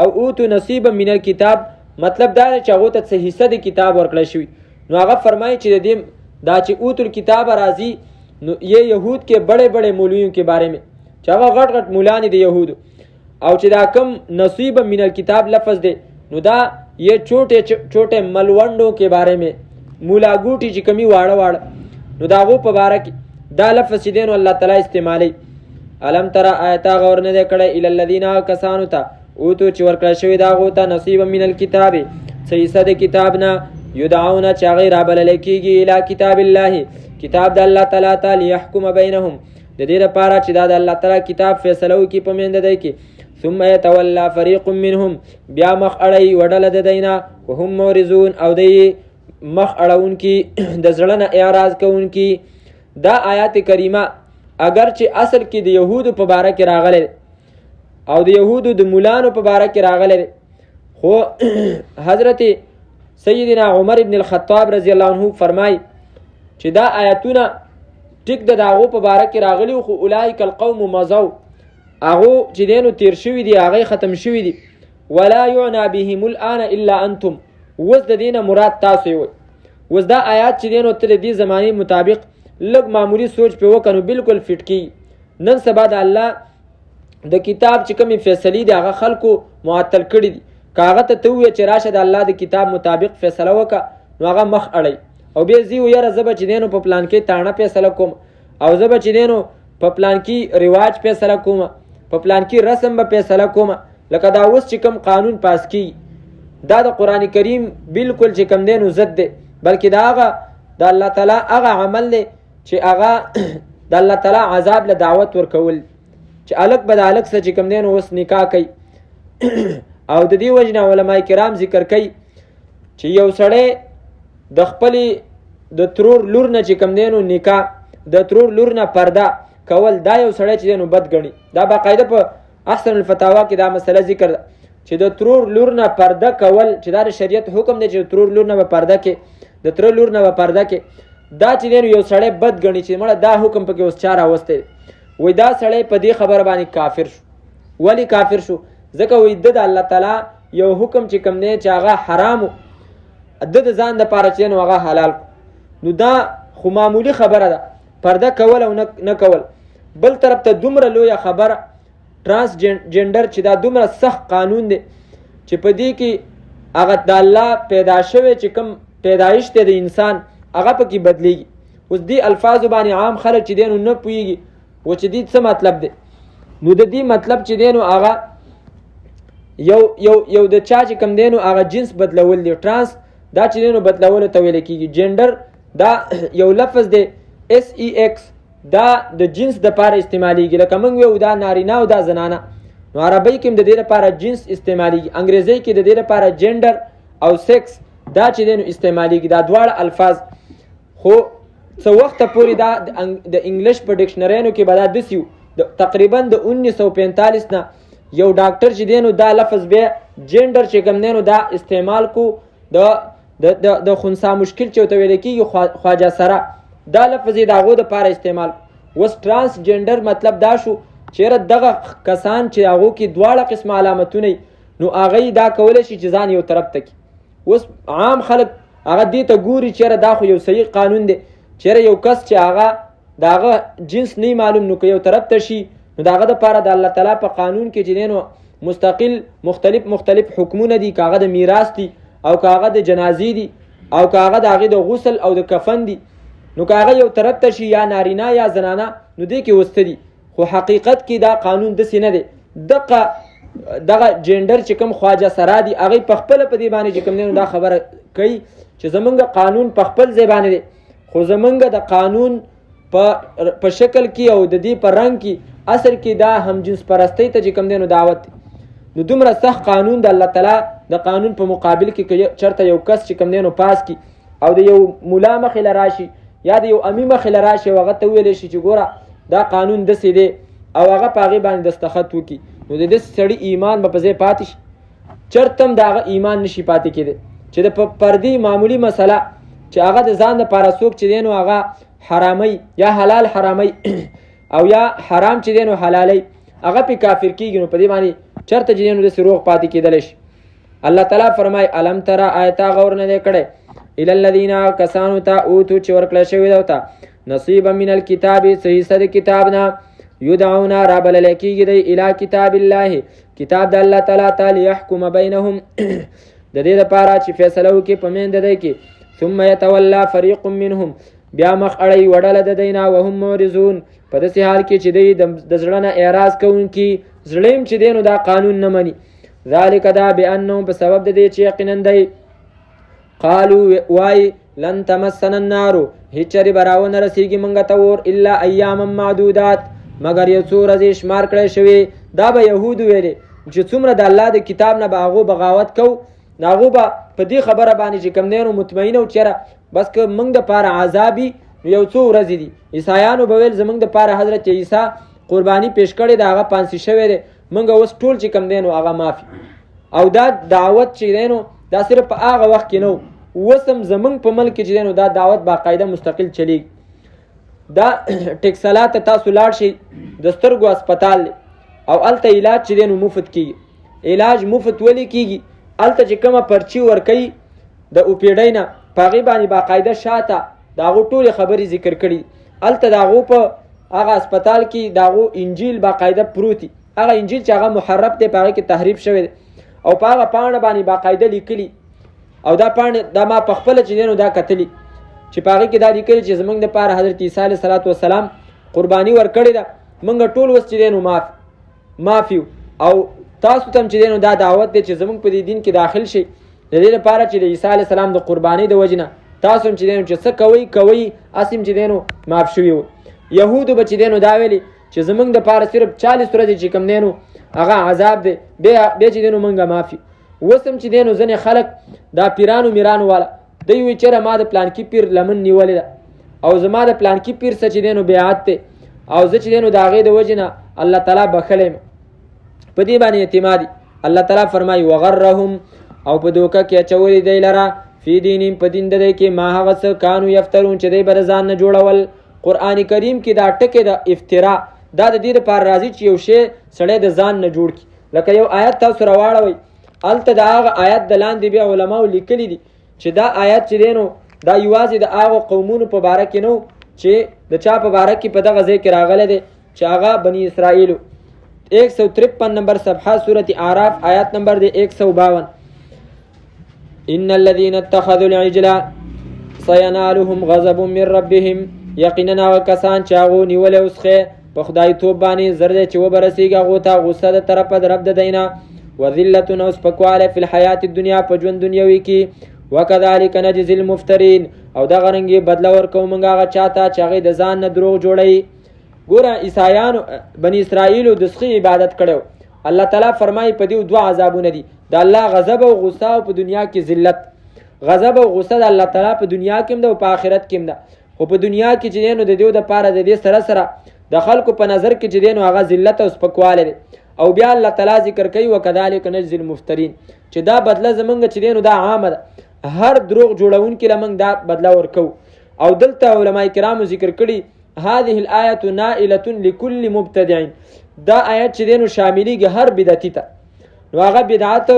Speaker 1: او اوتوا نصیبا من الكتاب مطلب دا دی چې هغه ته څه حصہ د کتاب ورکړی شوی نو هغه فرمایي چې د دا چې اوتوا الكتاب راځي نو یہ یہود کے بڑے بڑے مولویوں کے بارے میں چاہا غٹ غٹ مولانی دے یہود او چې دا کم نصیب من الکتاب لفظ دے نو دا یہ چھوٹے ملوندوں کے بارے میں مولا گوٹی چې کمی واړه نو دا غو په باره کې دا لفظ چې دین الله تعالی استعمالی علم ترى آیتا غور نه کړه ال الذین کسانو ته او تو چې ورکړل شوی دا غو ته نصیب من الکتاب صحیح د کتاب نه یدعون چې غیر بل لکیږي الی کتاب الله کتاب د الله تعالی يحكم بينهم د دې لپاره چې دا د الله تعالی کتاب فیصله وکړي په میند دی کې ثم يتولى فريق منهم بیا مخ اړي وډل د دینا وهم مورزون او دی مخ اړون کی د زړه اعراض کوون کی دا آیات کریمه اگر چې اصل کې د يهودو په باره کې راغله او د يهودو د مولانو په باره کې راغله خو حضرت سیدنا عمر ابن الخطاب رضی الله عنه فرمای چې دا آیاتونه ټیک د داغو په باره کې راغلي خو اولئک القوم مضوا هغه چې دینو تیر شوی دی هغه ختم شوی دی ولا يعنى بهم الان الا انتم وز د دینه مراد تاسو وي وز دا آیات چې دینو تر دې زماني مطابق لږ معمولی سوچ په وکنو بالکل فټ کی نن سبا د الله د کتاب چې کومې فیصله دی هغه خلکو معطل کړي دي کاغه ته وی چې راشه د الله د کتاب مطابق فیصله وکړه نو هغه مخ اړي او به زی ویره زب چې دینو په پلان کې تاڼه فیصله کوم او زب چې دینو په پلان کې رواج فیصله کوم په پلان کې رسم به فیصله کوم لکه دا اوس چې کوم قانون پاس کی دا د قران کریم بالکل چې کوم دینو ضد دی بلکې دا هغه د الله تعالی هغه عمل دی چې هغه د الله تعالی عذاب له دعوت ورکول چې الک بدالک سره چې کوم دینو اوس نکاح کوي او د دې وجنه علما کرام ذکر کوي چې یو سړی د خپل د ترور لور نه چې کم دینو نکاح د ترور لور نه پرده کول دا یو سړی چې دینو بد غني دا باقاعده په احسن الفتاوا کې دا مسله ذکر ده چې د ترور لور نه پرده کول چې دا شریعت حکم دی چې ترور لور نه پرده کې د ترور لور نه پرده کې دا چې دینو یو سړی بد غني چې مړه دا حکم پکې اوس چاره وسته وای دا سړی په دې خبر باندې کافر شو ولی کافر شو ځکه وای د الله تعالی یو حکم چې کوم دی چې هغه حرامو د ځان دپاره چې نو هغه حلال نو دا خو معمولی خبره ده پرده کول او نه کول. بل طرف ته دومره لویه خبره ترانس جنډر چې دا دومره سخت قانون دی چې په دې کې هغه د الله پیدا شوی چې کوم پیدایش دی د انسان هغه پکې بدلیږي. اوس دې الفاظو باندې عام خلک چې دی نو نه پوهېږي و چې دې څه مطلب دی. نو د دې مطلب چې دی نو هغه یو د چا چې کوم دی نو هغه جنس بدلول دی. ترانس دا چې دی نو بدلولو ته ویل کېږي. جنډر دا یو لفظ دی SEX دا د جنس دپاره استعمالیږي. لکه موږ ویو دا نارینه او دا زنانه نو عربی کې هم د دې لپاره جنس استعمالیږي. انګریزي کې د دې لپاره جنډر او سیکس دا چې دی نو استعمالیږي. دا دواړه الفاظ خو څه وخته پورې دا د انګلیش په ډکشنریانو کې به دا داسې و تقریبا د 1945 نه یو ډاکټر چې دی نو دا لفظ بیا جنډر چې کوم دی نو دا استعمال کو د خنثی مشکل چې ورته ویل کېږي خواجه سره دا لفظ یې د هغو دپاره استعمال. اوس ترانس جنډر مطلب دا شو چیرې دغه کسان چې هغو کې دواړه قسمه علامتونه نو هغه دا کولی شي چې ځان یو طرف ته کړي. اوس عام خلک هغه دې ته ګوري چیرې دا خو یو صحیح قانون دی. چیرې یو کس چې هغه د هغه جنس نه معلوم نو که یو طرف ته شي نو د هغه دپاره د الله تعالی په قانون کې چې دی نو مستقل مختلف حکمونه دي. که هغه د میراث دي او که هغه د جنازې دي او که هغه د هغې د غسل او د کفن دي نو که هغه یو طرف ته شي یا نارینه یا زنانه نو دې کې وسته دي. خو حقیقت کې دا قانون داسې نه دی. دغه جنډر چې کوم خواجه سرا دي هغوی په خپله په دې باندې چې کوم دی نو دا خبره کوي چې زمونږ قانون په خپل ځای باندې دی خو زمونږ د قانون په شکل کې او د دې په رنګ کې اصل کې دا هم جنس پرستۍ ته چې کوم دی نو دعوت دی. نو دومره سخت قانون د الله تعالی د قانون په مقابل کې چرته یو کس چې کوم دی نو پاس کی او د یو مولا مخې له راشي یا د یو امي مخې له راشي او هغه ته ویلی شي چې ګوره دا قانون داسې دی او هغه په هغې باندې دستخط وکړي نو د داسې سړي ایمان به په ځای پاتې شي. چرته هم د هغه ایمان نشي پاتې کېدی چې د پردي معمولي مسله چې هغه د ځان دپاره څوک چې دی نو هغه حرامي یا حلال حرامي او یا حرام چې دی نو حلالي هغه پې کافر کېږي نو په دې باندې چرته چې دی نو داسې روغ پاتې کېدلی شي. الله تعالی فرمایي الم تره آیتا غور نه دی کړی الی الذین کسانو ته اوتو چې ورکړی شوي ده ورته نصیبا من الکتاب څه حصه د کتاب نه یدعون را بللی کېږي دی الی کتاب الله کتاب د الله تعالی ته لیحکم بینهم د دې دپاره چې فیصله وکړي په منځ د دی کې ثم یتولی فریق منهم بیا مخ اړوي وډله د دی نه وهم معرضون په داسې حال کې چې دی د زړه نه اعراض کوونکي زړه چې دی نو دا قانون نه مني. ذلک دا بانهم په سبب د دې چې یقینا دی قالو وای لن تمسنا النار هیڅ چرې به راونه رسیږي موږ ته اور الا ایاما معدودات مګر یو څو ورځې شمار کړی شوي. دا به یهودو ویلې چې څومره د الله د کتاب نه به هغو بغاوت کوو نو هغو به په دې خبره باندې چې کوم دی نو مطمئنه و چېره بس که موږ دپاره عذابي یو څو ورځې دي. عیسایانو به ویل زموږ دپاره حضرت عیسی قرباني پیش کړې ده هغه پانسي شوی دی موږ اوس ټول چې کوم دی نو هغه معافي. او دا دعوت چې دی نو دا صرف په هغه وخت کې نه و اوس هم زموږ په ملک کې چې دی نو دا دعوت باقاعده مستقل چلیږي. دا ټکسلا ته تاسو لاړ شئ د سترګو هسپتال دی او هلته علاج چې دی نو مفت کېږي. علاج مفت ولې کېږي؟ هلته چې کومه پرچي ورکوي د اوپیډۍ نه په هغې باندې باقاعده شاته د هغو ټولې خبرې ذکر کړي. هلته د هغو په هغه هسپتال کې د هغو انجیل باقاعده پروت دي. هغه انجیل چې هغه محرف دی په هغې کې تحریف شوی دی او په هغه پاڼه باندې باقاعده لیکلي او دا پاڼه دا ما په خپله چې دی نو دا کتلي چې په هغې کې دا لیکلي چې زموږ دپاره حضرت عیسی علیه صلات وسلام قرباني ورکړې ده موږ ټول اوس چې دی نو معافي او تاسو ته هم چې دی نو دا دعوت دی چې زموږ په دې دین کې داخل شئ د دې لپاره چې د عیسی علیه السلام د قربانۍ د وجې نه تاسو هم چې دی نو چې څه کوئ هسې هم چې دی نو معاف شوي وو. یهودو به چې دی نو دا ویلي چې زموږ دپاره صرف 40 ورځې چې کوم دی نو هغه عذاب دی بیا چې دی نو موږ معافي. اوس هم چې دی نو ځینې خلک دا پیرانو میرانو والا دی وایي چېرې ما د پلانکي پیر لمن نیولې ده او زما د پلانکي پیر څه چې دی نو بیعت دی او زه چې دی نو د هغې د وجې نه الله تعالی بخلی یم په دې باندې اعتمادي. الله تعالی فرمایي وغرهم او په دوکه کې اچولي دی لره فی دینهم په دین د دی کې ما هغه څه کانو یفترون چې دی به د ځان نه جوړول. قرآن کریم کې دا ټکې د افترا دا د دې دپاره راځي چې یو شی سړی د ځان نه جوړ کړي. لکه یو آیت تاسو راواړوئ هلته د هغه آیت د لاندې بیا علماو لیکلي دي چې دا آیت چې دی نو دا یوازې د هغو قومونو په باره کې نه و چې د چا په باره کې په دغه ځای کې راغلی دی چې هغه بني اسرائیلو. 153 نمبر صفحه سورة اعراف آیات نمبر دی 152. ان الذين اتخذوا العجل سينالهم غضب من ربهم، یقینا هغه کسان چې هغو نیولې وسخې په خدای توب باندې زر دی چې وبرسېږي هغو ته غصه د طرفه د رب د دی نه، وذلة او سپکوالی فی الحیات الدنیا په ژوند دنیوي کې، وکذلک نجزي المفترین او دغه رنګې بدله ورکوو موږ هغه چاته چې هغې د ځان نه دروغ جوړوي. ګوره عیسایانو بني اسرائیلو د سخي عبادت کړی. الله تعالی فرمایي په دې دوه عذابونه دي، د الله غضب او غصه او په دنیا کې ذلت. غضب او غصه د الله تعالی په دنیا کې هم ده او په آخرت کې هم ده، خو په دنیا کې چې دی نو د دې دپاره د دې سره سره د خلکو په نظر کې چې دی نو هغه ذلت او سپکوالی دی. او بیا الله تعالی ذکر کوي وکذلک نجزي المفترین، چې دا بدله زمونږ چې دی نو دا عامه ده، هر دروغ جوړونکي له موږ دا بدله ورکوو. او دلته علما کرامو ذکر کړي هذه الآیة نائلة لكل مبتدع، دا آیت چې دی نو شاملیږي هر بدعتي ته. نو هغه بدعت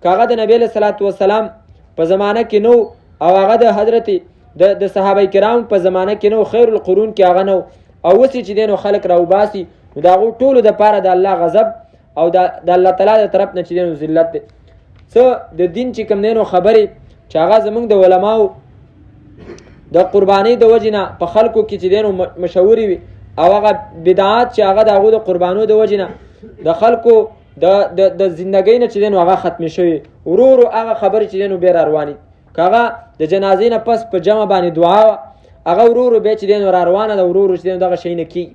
Speaker 1: که هغه د نبی علیه صلات وسلام په زمانه کې نو او هغه د حضرت د صحابه کرام په زمانه کې نو خیر القرون کې هغه نو، او اوس چې دی نو خلک راوباسي، نو د هغو ټولو دپاره د الله غضب او د الله تعالی د طرف نه چې دی نو ذلت دی. څه د دین چې کوم دی نو خبرې چې هغه زمونږ د علماو د قربانۍ د وجې نه په خلکو کې چې دی نو مشهورې وي، او هغه بدعات چې هغه د هغو د قربانو د وجې نه د خلکو د زندګۍ نه چې دی نو هغه ختمې شوي، ورو ورو هغه خبرې چې دی نو بیا راروانې. که هغه د جنازې نه پس په جمع باندې دعا وه، هغه ورو ورو بیا چې دی نو راروانه ده، ورو ورو چې دی نو دغه شی نه کېږي.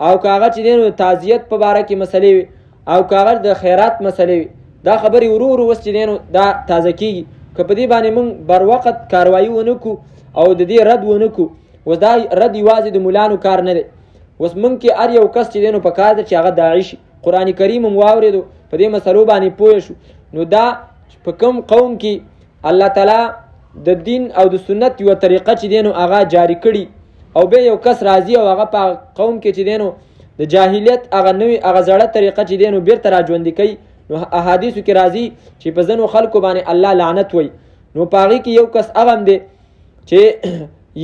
Speaker 1: او که هغه چې دی نو تعزیت په باره کې مسلې وي، او که هغه د خیرات مسلې وي، دا خبرې ورو ورو اوس چې دی نو دا تازه کېږي. که په دې باندې موږ بر وخت کاروایي ونه کړو او د دې رد ونه کړو، اوس دا رد یوازې د ملانو کار نه دی. اوس موږ کې هر یو کس چې دی نو په کار ده چې هغه داعي شي. قرآن کریم هم واورېدو، په دې مسلو باندې پوه شو. نو دا په کوم قوم کې الله تعالی د دین او د سنت یوه طریقه چې دی نو هغه جاری کړي، او بیا یو کس راځي او هغه په قوم کې چې دی نو د جاهلیت هغه نوې هغه زړه طریقه چې دی نو بیرته راژوندي کوي. نو احادیثو کې راځي چې په ځینو خلکو باندې الله لعنت وایي. نو په هغې کې یو کس هغه هم دی چې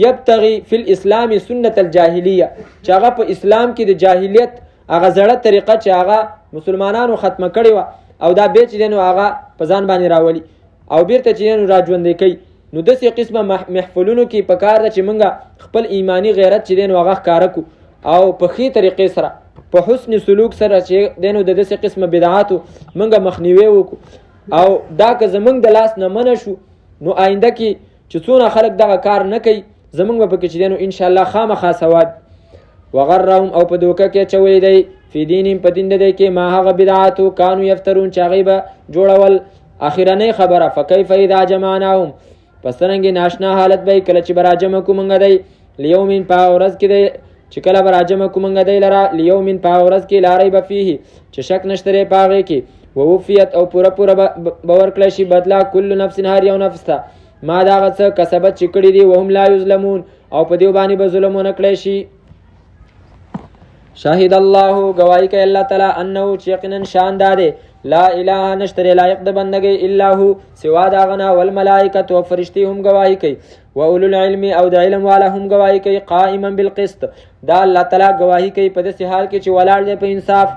Speaker 1: یبتغي فی الاسلام سنت الجاهلیه، چې هغه په اسلام کې د جاهلیت هغه زړه طریقه چې هغه مسلمانانو ختمه کړې وه، او دا بیا چې دی نو هغه په ځان باندې راولي او بیرته چې دی نو راژوندی کوي. نو داسې قسمه محفلونو کې په کار ده چې موږ خپل ایمانی غیرت چې دی نو هغه ښکاره کړو، او په ښې طریقې سره په حسن سلوک سره چې دی نو د داسې قسمه بدعاتو موږ مخنیوی وکړو. او دا که زمونږ د لاس نه منع شو، نو آینده کې چې څونه خلک دغه کار نه کوي، زمونږ به پکې چې دی نو انشاءالله خامخا ثواب. وغرهم او په دوکه کې اچولی دی فی دینهم په دین د دی کې ما هغه بدعاتو کانو یفترون چې هغوی به جوړول. اخرنۍ خبره فکیف اذا جمعناهم، پس څرنګې ناشنا حالت به کله چې به راجمع کړو موږ دی لیومین په هغه ورځ کې دی چې کله به راجمع کړو موږ دی لره لیومین په هغه ورځ کې لا ریب فیه چې شک نشته دی په هغې کې، ووفیت او پوره پوره به ورکړی شي بدله کل نفس هر یو نفس ته ما د هغه څه کسبت چې کړي دي وهم لا یظلمون، او په دې باندې به ظلم ونه کړی شي. شاهد الله گواہی کوي الله تعالی انه چې یقینا شان داده لا اله نشتره لایق د بندګۍ الا هو سوا دا غنا والملائکه او فرشتي هم گواہی کوي، و اولو العلم او د علم والا هم گواہی کوي قائما بالقسط. دا الله تعالی گواہی کوي په داسې حال کې چې ولاړ دی په انصاف.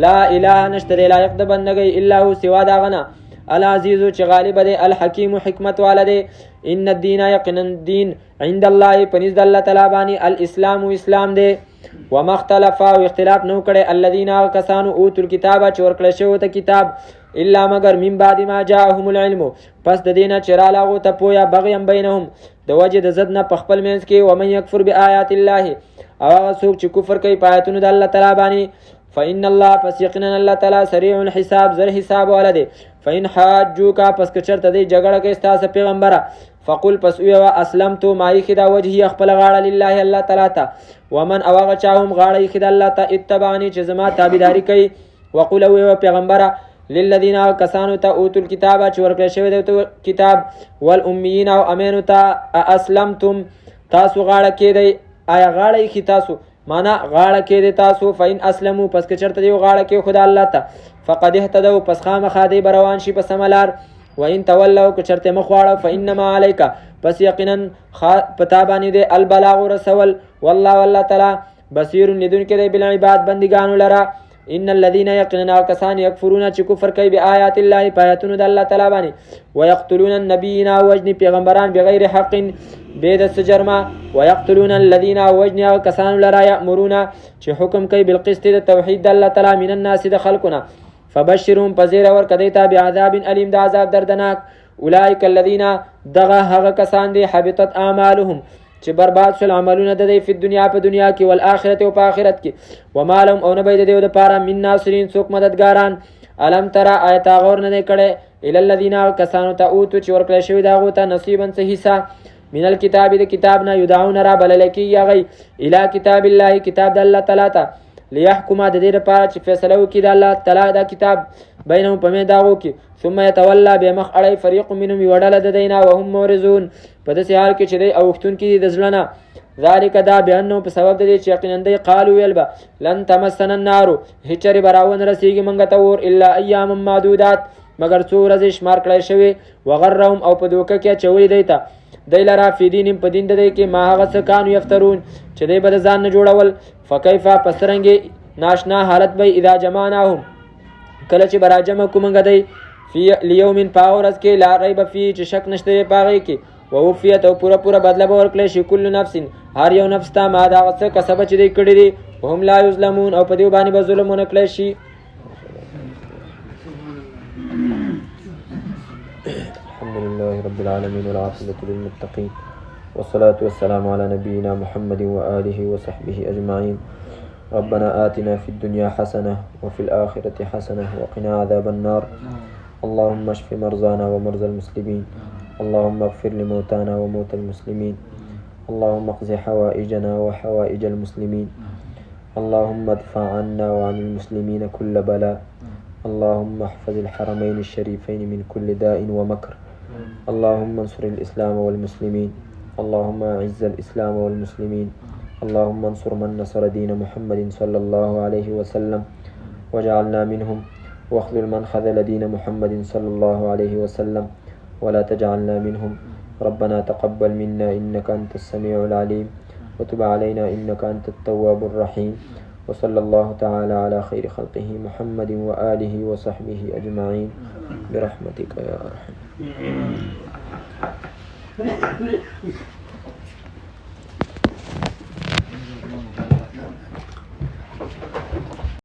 Speaker 1: لا اله نشتره لایق د بندګۍ الا هو سوا دا غنا العزیز چې غالب دی الحکیم حکمت والا دی. ان الدین یقینا دین عند الله پنځ د الله تعالی باندې الاسلام اسلام دی. وما اختلف او اختلاف نو کړي الذين كسانوا اوتوا الكتاب چې ورکړل شوی ته کتاب الا مگر من بعد ما جاءهم العلم، پس د دینه چې رالاغو ته پویا بغیم بینهم د وجه د زد نه په خپل منځ کې. ومن یکفر بآیات الله او هغه څوک چې کفر کوي په آیاتونو د الله تعالی باندې فإن الله پس یقینا الله تعالی سریع الحساب زر حساب والا دی. فإن حاجوک پس که چرته دی جګړه کوي ستاسو پیغمبره فقل پس ویوا اسلمت مای خدا وجهي خپل غاړه لله الله تعالی ته. ومن او هغه چا هم غاړه خدا الله ته اتبعني چې زما تابعداري کوي. وقل ویوا پیغمبره للذین کسانو ته اوتل کتاب چې ورکړل شوی دی کتاب والامین او امینو ته اسلمتم تاسو غاړه کېدی آیا غاړه خې تاسو معنا غاړه کې د تاسو فإن اسلموا پس که چرته دی غاړه کې خدا الله ته فقد اهتدوا پس خامخا دی بروان شي په سملار وإن تولوا که چرته مخ واړه فإنما عليك پس یقینا پتا باندې دی البلاغ رسول والله تعالی بصیر لیدونکی دی بالعباد بندگانو لرا ان الذين يقيننا كسان يكفرون چې کفر کوي بآيات الله پایاتونو د الله تعالی باندې ويقتلون النبيين وجن پیغمبران بغیر حق بيد السجرما ويقتلون الذين وجن كسان لرا يأمرون چې حکم کوي بالقسط د توحید د الله تعالی من الناس د خلقنا فبشرهم پذیر ور کدیتا بعذاب الیم د عذاب دردناک اولئک الذين دغه هغه کسان دي حبطت اعمالهم چې برباد شول عملونه د دې په دنیا په دنیا کې ول آخرت او په آخرت کې وما لهم او نه به د دې لپاره من ناصرین څوک مددګاران الم ترى آیت غور نه کړي ال الذين کسانو ته اوتو چې ورکړل شوی دا غوته نصیبا صحیحا من الكتاب د کتاب نه یدعون را بللکی یغی الی کتاب الله کتاب د الله تعالی ته ليحكم د دې لپاره چې فیصله وکړي د الله تعالی دا کتاب بینهم په میداغو کې ثم يتولى بمخ اړي فريق منهم وړل د دینا وهم مورزون په داسې حال کې چې دی اوختون کې د ځلنه ذالک دا بیانو په سبب د دې چې یقینا قالو ویلبا لن تمسنا النار هچری براون رسیږي منګ ته ور الا ایام معدودات مگر څو ورځې شمار کړی شوی وغرهم او په دوکه کې چوي دیتا دی لرا فی دین په دین د دې کې ما هغه څه کانو یفترون چې دی به ځان نه جوړول فکیفا پسرنګي ناشنا حالت به اذا جمعناهم کله چې براجم کومنګ دی فی لیوم پاورز کې لا ریب فی چې شک نشته پاغي کې ووفیت او پورا بدله به ورکړي شي کل نفس هر یو نفس ته ما دا څه کسب چې دی کړی دی هم لا یظلمون او په دې باندې به ظلمونه کړی شي الحمد لله رب العالمين والعاقبة للمتقين والصلاة والسلام على نبينا محمد وآله وصحبه أجمعين ربنا آتنا في الدنيا حسنة وفي الآخرة حسنة وقنا عذاب النار اللهم اشف مرضانا ومرضى المسلمين اللهم اغفر لموتانا وموتى المسلمين اللهم اقض حوائجنا وحوائج المسلمين اللهم ادفع عنا وعن المسلمين كل بلاء اللهم احفظ الحرمين الشريفين من كل داء ومكر اللهم انصر الإسلام والمسلمين اللهم اعز الإسلام والمسلمين اللهم انصر من نصر دين محمد صلى الله عليه وسلم وجعلنا منهم واخذل من خذل دين محمد صلى الله عليه وسلم ولا تجعلنا منهم ربنا تقبل منا إنك أنت السميع العليم وتب علينا إنك أنت التواب الرحيم وصلى الله تعالى على خير خلقه محمد وآله وصحبه أجمعين برحمتك يا أرحم